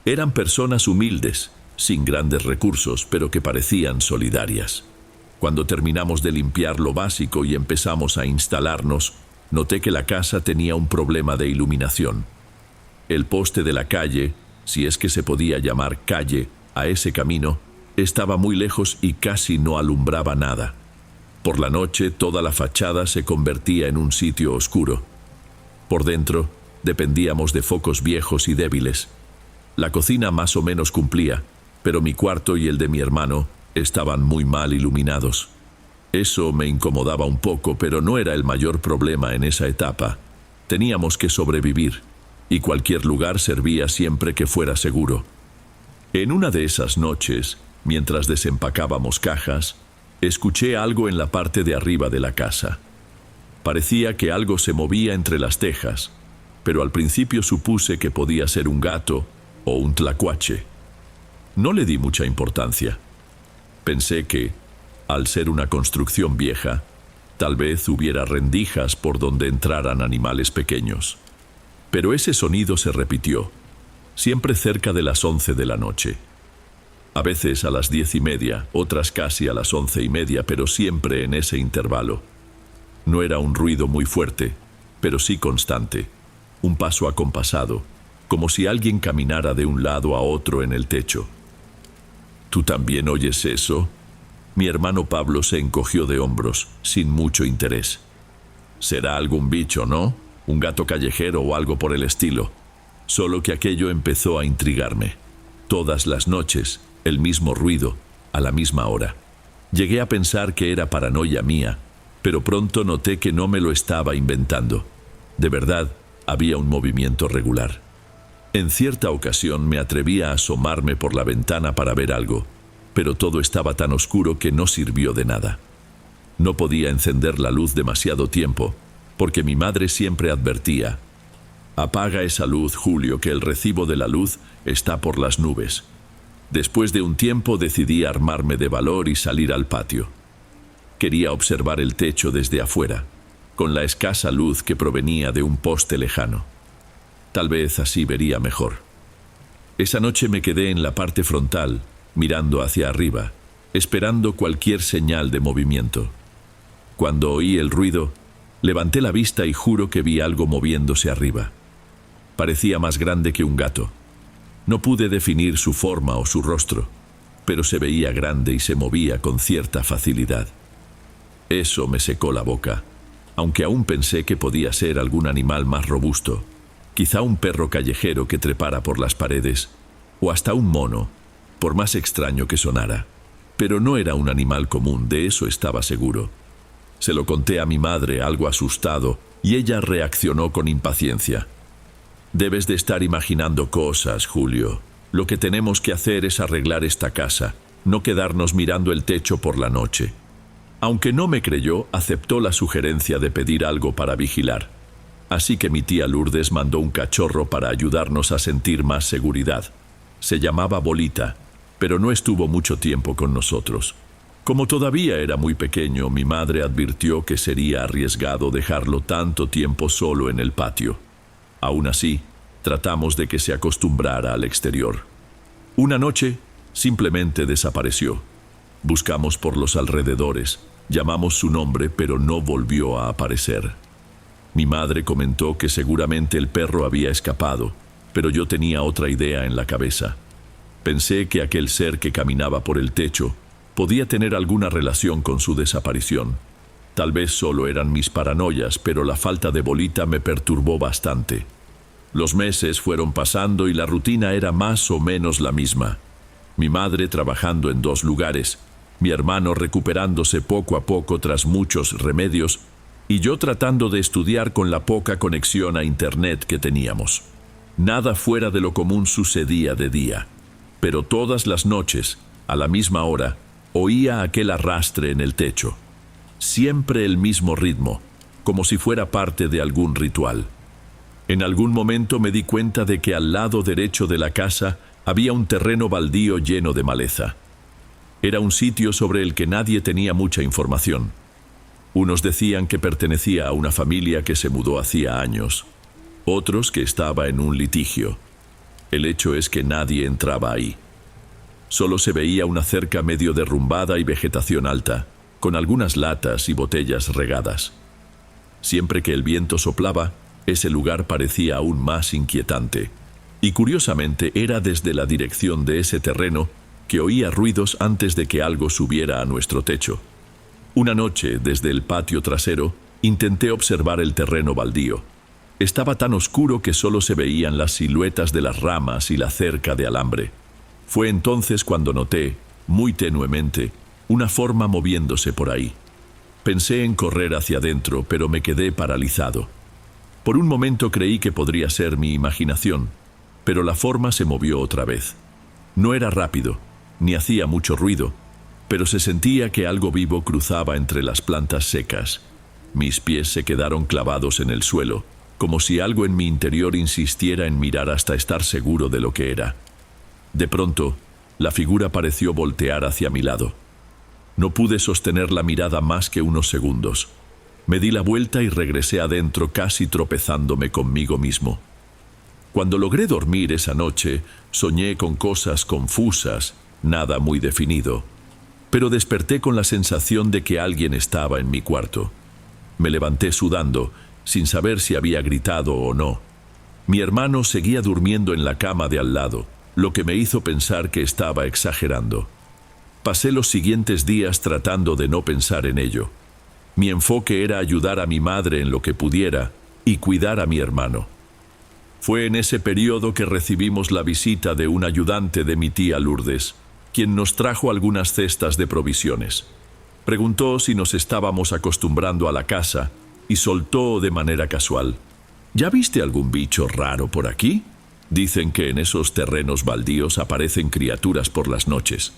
Eran personas humildes, sin grandes recursos, pero que parecían solidarias. Cuando terminamos de limpiar lo básico y empezamos a instalarnos, noté que la casa tenía un problema de iluminación. El poste de la calle, si es que se podía llamar calle a ese camino, estaba muy lejos y casi no alumbraba nada. Por la noche, toda la fachada se convertía en un sitio oscuro. Por dentro, dependíamos de focos viejos y débiles. La cocina más o menos cumplía, pero mi cuarto y el de mi hermano estaban muy mal iluminados. Eso me incomodaba un poco, pero no era el mayor problema en esa etapa. Teníamos que sobrevivir, y cualquier lugar servía siempre que fuera seguro. En una de esas noches, mientras desempacábamos cajas, escuché algo en la parte de arriba de la casa. Parecía que algo se movía entre las tejas, pero al principio supuse que podía ser un gato o un tlacuache. No le di mucha importancia. Pensé que, al ser una construcción vieja, tal vez hubiera rendijas por donde entraran animales pequeños. Pero ese sonido se repitió, siempre cerca de las 11 de la noche. A veces a las 10:30, otras casi a las 11:30, pero siempre en ese intervalo. No era un ruido muy fuerte, pero sí constante, un paso acompasado, como si alguien caminara de un lado a otro en el techo. ¿Tú también oyes eso? Mi hermano Pablo se encogió de hombros, sin mucho interés. Será algún bicho, ¿no? Un gato callejero o algo por el estilo. Solo que aquello empezó a intrigarme. Todas las noches, el mismo ruido, a la misma hora. Llegué a pensar que era paranoia mía, pero pronto noté que no me lo estaba inventando. De verdad, había un movimiento regular. En cierta ocasión me atreví a asomarme por la ventana para ver algo, pero todo estaba tan oscuro que no sirvió de nada. No podía encender la luz demasiado tiempo, porque mi madre siempre advertía: «Apaga esa luz, Julio, que el recibo de la luz está por las nubes». Después de un tiempo decidí armarme de valor y salir al patio. Quería observar el techo desde afuera, con la escasa luz que provenía de un poste lejano. Tal vez así vería mejor. Esa noche me quedé en la parte frontal, mirando hacia arriba, esperando cualquier señal de movimiento. Cuando oí el ruido, levanté la vista y juro que vi algo moviéndose arriba. Parecía más grande que un gato. No pude definir su forma o su rostro, pero se veía grande y se movía con cierta facilidad. Eso me secó la boca, aunque aún pensé que podía ser algún animal más robusto, quizá un perro callejero que trepara por las paredes, o hasta un mono, por más extraño que sonara. Pero no era un animal común, de eso estaba seguro. Se lo conté a mi madre, algo asustado, y ella reaccionó con impaciencia. «Debes de estar imaginando cosas, Julio. Lo que tenemos que hacer es arreglar esta casa, no quedarnos mirando el techo por la noche. Aunque no me creyó, aceptó la sugerencia de pedir algo para vigilar. Así que mi tía Lourdes mandó un cachorro para ayudarnos a sentir más seguridad. Se llamaba Bolita, pero no estuvo mucho tiempo con nosotros. Como todavía era muy pequeño, mi madre advirtió que sería arriesgado dejarlo tanto tiempo solo en el patio. Aún así, tratamos de que se acostumbrara al exterior. Una noche, simplemente desapareció. Buscamos por los alrededores, llamamos su nombre, pero no volvió a aparecer. Mi madre comentó que seguramente el perro había escapado, pero yo tenía otra idea en la cabeza. Pensé que aquel ser que caminaba por el techo podía tener alguna relación con su desaparición. Tal vez solo eran mis paranoias, pero la falta de Bolita me perturbó bastante. Los meses fueron pasando y la rutina era más o menos la misma. Mi madre trabajando en 2 lugares, mi hermano recuperándose poco a poco tras muchos remedios, y yo tratando de estudiar con la poca conexión a internet que teníamos. Nada fuera de lo común sucedía de día, pero todas las noches, a la misma hora, oía aquel arrastre en el techo. Siempre el mismo ritmo, como si fuera parte de algún ritual. En algún momento me di cuenta de que al lado derecho de la casa había un terreno baldío lleno de maleza. Era un sitio sobre el que nadie tenía mucha información. Unos decían que pertenecía a una familia que se mudó hacía años, otros que estaba en un litigio. El hecho es que nadie entraba ahí. Solo se veía una cerca medio derrumbada y vegetación alta, con algunas latas y botellas regadas. Siempre que el viento soplaba, ese lugar parecía aún más inquietante. Y curiosamente era desde la dirección de ese terreno que oía ruidos antes de que algo subiera a nuestro techo. Una noche, desde el patio trasero, intenté observar el terreno baldío. Estaba tan oscuro que solo se veían las siluetas de las ramas y la cerca de alambre. Fue entonces cuando noté, muy tenuemente, una forma moviéndose por ahí. Pensé en correr hacia adentro, pero me quedé paralizado. Por un momento creí que podría ser mi imaginación, pero la forma se movió otra vez. No era rápido, ni hacía mucho ruido, pero se sentía que algo vivo cruzaba entre las plantas secas. Mis pies se quedaron clavados en el suelo, como si algo en mi interior insistiera en mirar hasta estar seguro de lo que era. De pronto, la figura pareció voltear hacia mi lado. No pude sostener la mirada más que unos segundos. Me di la vuelta y regresé adentro, casi tropezándome conmigo mismo. Cuando logré dormir esa noche, soñé con cosas confusas, nada muy definido, pero desperté con la sensación de que alguien estaba en mi cuarto. Me levanté sudando, sin saber si había gritado o no. Mi hermano seguía durmiendo en la cama de al lado, lo que me hizo pensar que estaba exagerando. Pasé los siguientes días tratando de no pensar en ello. Mi enfoque era ayudar a mi madre en lo que pudiera y cuidar a mi hermano. Fue en ese periodo que recibimos la visita de un ayudante de mi tía Lourdes, quien nos trajo algunas cestas de provisiones. Preguntó si nos estábamos acostumbrando a la casa y soltó de manera casual: ¿Ya viste algún bicho raro por aquí? Dicen que en esos terrenos baldíos aparecen criaturas por las noches,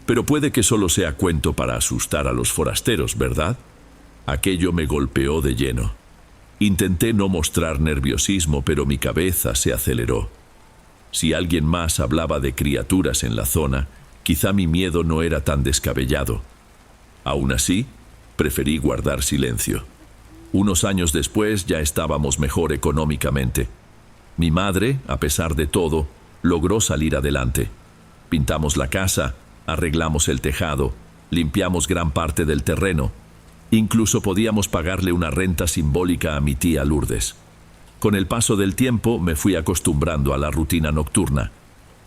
pero puede que solo sea cuento para asustar a los forasteros, ¿verdad? Aquello me golpeó de lleno. Intenté no mostrar nerviosismo, pero mi cabeza se aceleró. Si alguien más hablaba de criaturas en la zona, quizá mi miedo no era tan descabellado. Aún así, preferí guardar silencio. Unos años después ya estábamos mejor económicamente. Mi madre, a pesar de todo, logró salir adelante. Pintamos la casa, arreglamos el tejado, limpiamos gran parte del terreno. Incluso podíamos pagarle una renta simbólica a mi tía Lourdes. Con el paso del tiempo me fui acostumbrando a la rutina nocturna.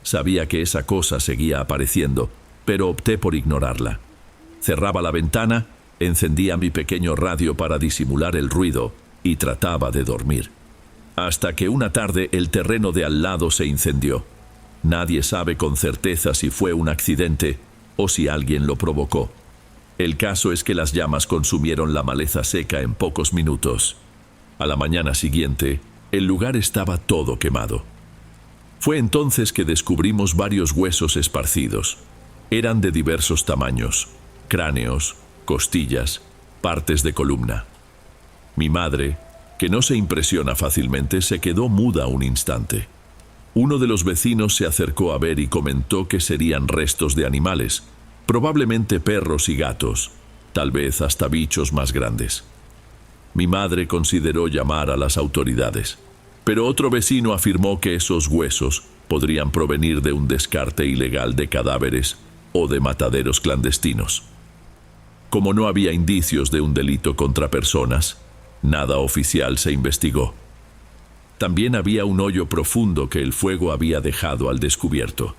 Sabía que esa cosa seguía apareciendo, pero opté por ignorarla. Cerraba la ventana, encendía mi pequeño radio para disimular el ruido y trataba de dormir. Hasta que una tarde el terreno de al lado se incendió. Nadie sabe con certeza si fue un accidente o si alguien lo provocó. El caso es que las llamas consumieron la maleza seca en pocos minutos. A la mañana siguiente, el lugar estaba todo quemado. Fue entonces que descubrimos varios huesos esparcidos. Eran de diversos tamaños: cráneos, costillas, partes de columna. Mi madre, que no se impresiona fácilmente, se quedó muda un instante. Uno de los vecinos se acercó a ver y comentó que serían restos de animales, probablemente perros y gatos, tal vez hasta bichos más grandes. Mi madre consideró llamar a las autoridades, pero otro vecino afirmó que esos huesos podrían provenir de un descarte ilegal de cadáveres o de mataderos clandestinos. Como no había indicios de un delito contra personas, nada oficial se investigó. También había un hoyo profundo que el fuego había dejado al descubierto.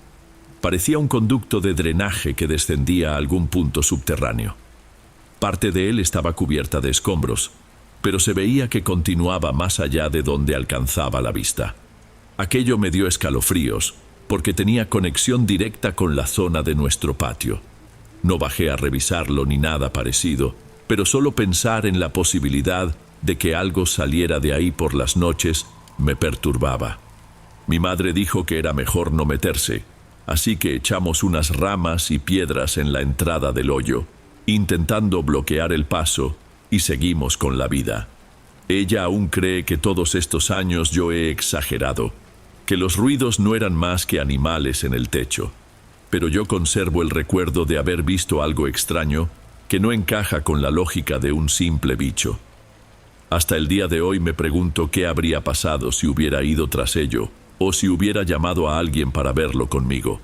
Parecía un conducto de drenaje que descendía a algún punto subterráneo. Parte de él estaba cubierta de escombros, pero se veía que continuaba más allá de donde alcanzaba la vista. Aquello me dio escalofríos, porque tenía conexión directa con la zona de nuestro patio. No bajé a revisarlo ni nada parecido, pero solo pensar en la posibilidad de que algo saliera de ahí por las noches me perturbaba. Mi madre dijo que era mejor no meterse, así que echamos unas ramas y piedras en la entrada del hoyo, intentando bloquear el paso, y seguimos con la vida. Ella aún cree que todos estos años yo he exagerado, que los ruidos no eran más que animales en el techo, pero yo conservo el recuerdo de haber visto algo extraño que no encaja con la lógica de un simple bicho. Hasta el día de hoy me pregunto qué habría pasado si hubiera ido tras ello, o si hubiera llamado a alguien para verlo conmigo.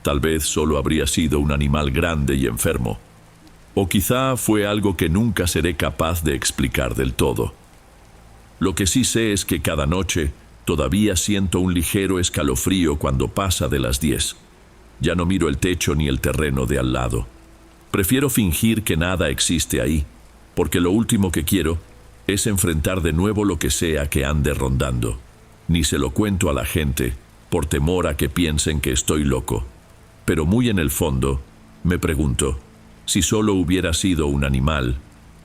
Tal vez solo habría sido un animal grande y enfermo, o quizá fue algo que nunca seré capaz de explicar del todo. Lo que sí sé es que cada noche todavía siento un ligero escalofrío cuando pasa de las 10. Ya no miro el techo ni el terreno de al lado. Prefiero fingir que nada existe ahí, porque lo último que quiero es enfrentar de nuevo lo que sea que ande rondando. Ni se lo cuento a la gente, por temor a que piensen que estoy loco. Pero muy en el fondo, me pregunto, si solo hubiera sido un animal,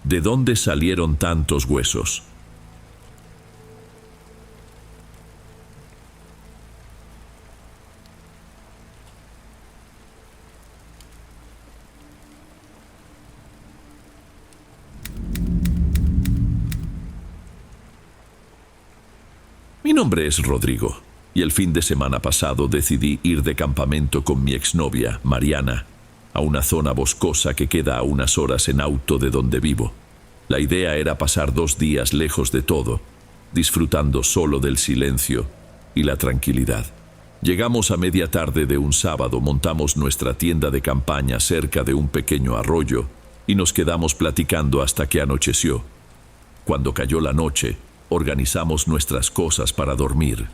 ¿de dónde salieron tantos huesos? Mi nombre es Rodrigo, y el fin de semana pasado decidí ir de campamento con mi exnovia, Mariana, a una zona boscosa que queda a unas horas en auto de donde vivo. La idea era pasar 2 días lejos de todo, disfrutando solo del silencio y la tranquilidad. Llegamos a media tarde de un sábado, montamos nuestra tienda de campaña cerca de un pequeño arroyo y nos quedamos platicando hasta que anocheció. Cuando cayó la noche, organizamos nuestras cosas para dormir.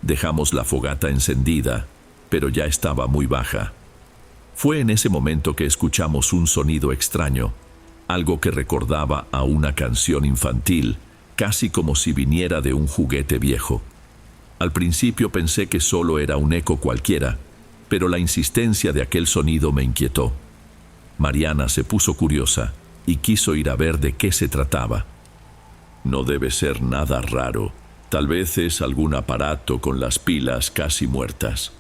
Dejamos la fogata encendida, pero ya estaba muy baja. Fue en ese momento que escuchamos un sonido extraño, algo que recordaba a una canción infantil, casi como si viniera de un juguete viejo. Al principio pensé que solo era un eco cualquiera, pero la insistencia de aquel sonido me inquietó. Mariana se puso curiosa y quiso ir a ver de qué se trataba. No debe ser nada raro, tal vez es algún aparato con las pilas casi muertas,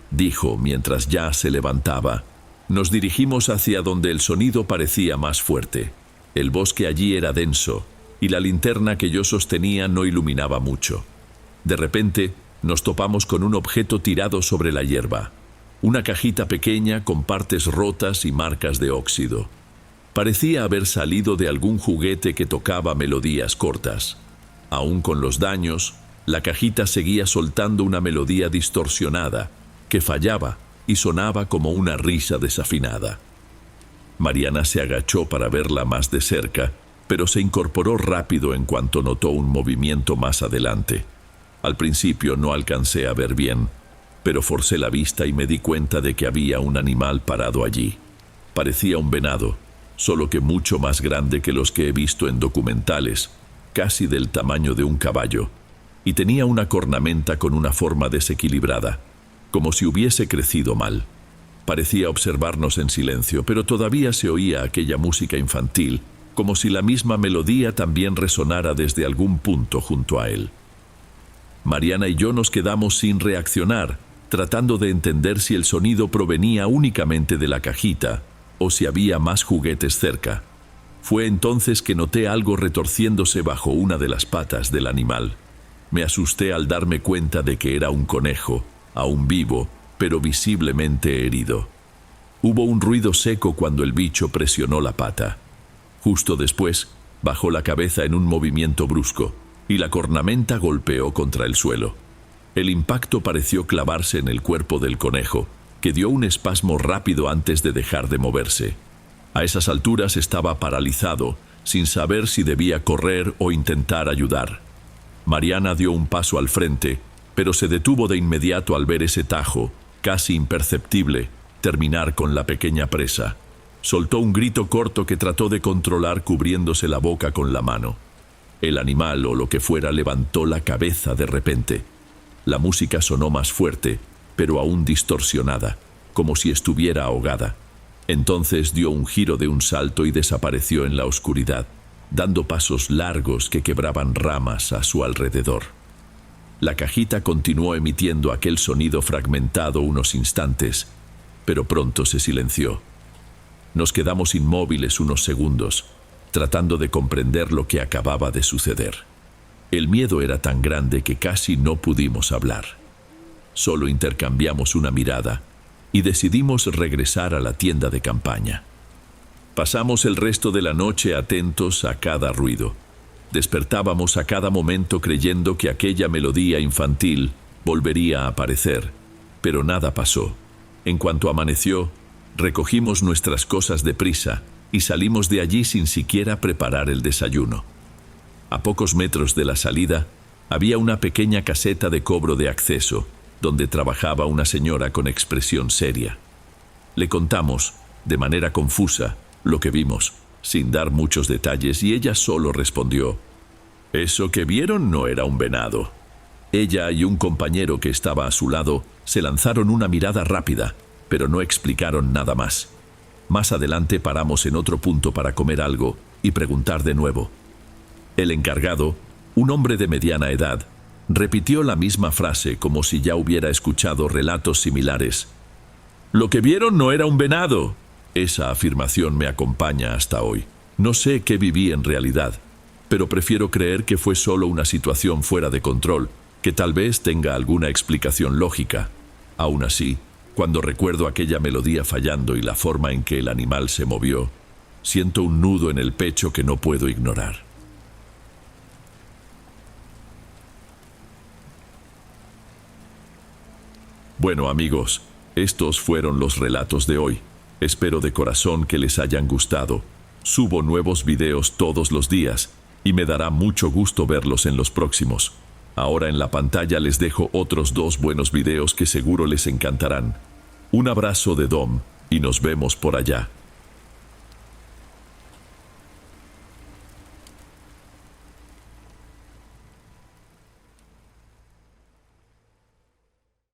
dijo mientras ya se levantaba. Nos dirigimos hacia donde el sonido parecía más fuerte. El bosque allí era denso, y la linterna que yo sostenía no iluminaba mucho. De repente, nos topamos con un objeto tirado sobre la hierba, una cajita pequeña con partes rotas y marcas de óxido. Parecía haber salido de algún juguete que tocaba melodías cortas. Aún con los daños, la cajita seguía soltando una melodía distorsionada, que fallaba y sonaba como una risa desafinada. Mariana se agachó para verla más de cerca, pero se incorporó rápido en cuanto notó un movimiento más adelante. Al principio no alcancé a ver bien, pero forcé la vista y me di cuenta de que había un animal parado allí. Parecía un venado, solo que mucho más grande que los que he visto en documentales, casi del tamaño de un caballo, y tenía una cornamenta con una forma desequilibrada, como si hubiese crecido mal. Parecía observarnos en silencio, pero todavía se oía aquella música infantil, como si la misma melodía también resonara desde algún punto junto a él. Mariana y yo nos quedamos sin reaccionar, tratando de entender si el sonido provenía únicamente de la cajita o si había más juguetes cerca. Fue entonces que noté algo retorciéndose bajo una de las patas del animal. Me asusté al darme cuenta de que era un conejo, aún vivo, pero visiblemente herido. Hubo un ruido seco cuando el bicho presionó la pata. Justo después, bajó la cabeza en un movimiento brusco y la cornamenta golpeó contra el suelo. El impacto pareció clavarse en el cuerpo del conejo, que dio un espasmo rápido antes de dejar de moverse. A esas alturas estaba paralizado, sin saber si debía correr o intentar ayudar. Mariana dio un paso al frente, pero se detuvo de inmediato al ver ese tajo, casi imperceptible, terminar con la pequeña presa. Soltó un grito corto que trató de controlar cubriéndose la boca con la mano. El animal o lo que fuera levantó la cabeza de repente. La música sonó más fuerte, pero aún distorsionada, como si estuviera ahogada. Entonces dio un giro de un salto y desapareció en la oscuridad, dando pasos largos que quebraban ramas a su alrededor. La cajita continuó emitiendo aquel sonido fragmentado unos instantes, pero pronto se silenció. Nos quedamos inmóviles unos segundos, tratando de comprender lo que acababa de suceder. El miedo era tan grande que casi no pudimos hablar. Solo intercambiamos una mirada y decidimos regresar a la tienda de campaña. Pasamos el resto de la noche atentos a cada ruido. Despertábamos a cada momento creyendo que aquella melodía infantil volvería a aparecer, pero nada pasó. En cuanto amaneció, recogimos nuestras cosas deprisa y salimos de allí sin siquiera preparar el desayuno. A pocos metros de la salida, había una pequeña caseta de cobro de acceso, donde trabajaba una señora con expresión seria. Le contamos, de manera confusa, lo que vimos, sin dar muchos detalles, y ella solo respondió: «Eso que vieron no era un venado». Ella y un compañero que estaba a su lado se lanzaron una mirada rápida, pero no explicaron nada más. Más adelante paramos en otro punto para comer algo y preguntar de nuevo. El encargado, un hombre de mediana edad, repitió la misma frase como si ya hubiera escuchado relatos similares. «Lo que vieron no era un venado». Esa afirmación me acompaña hasta hoy. No sé qué viví en realidad, pero prefiero creer que fue solo una situación fuera de control, que tal vez tenga alguna explicación lógica. Aún así, cuando recuerdo aquella melodía fallando y la forma en que el animal se movió, siento un nudo en el pecho que no puedo ignorar. Bueno, amigos, estos fueron los relatos de hoy. Espero de corazón que les hayan gustado. Subo nuevos videos todos los días y me dará mucho gusto verlos en los próximos. Ahora en la pantalla les dejo otros 2 buenos videos que seguro les encantarán. Un abrazo de Dom y nos vemos por allá.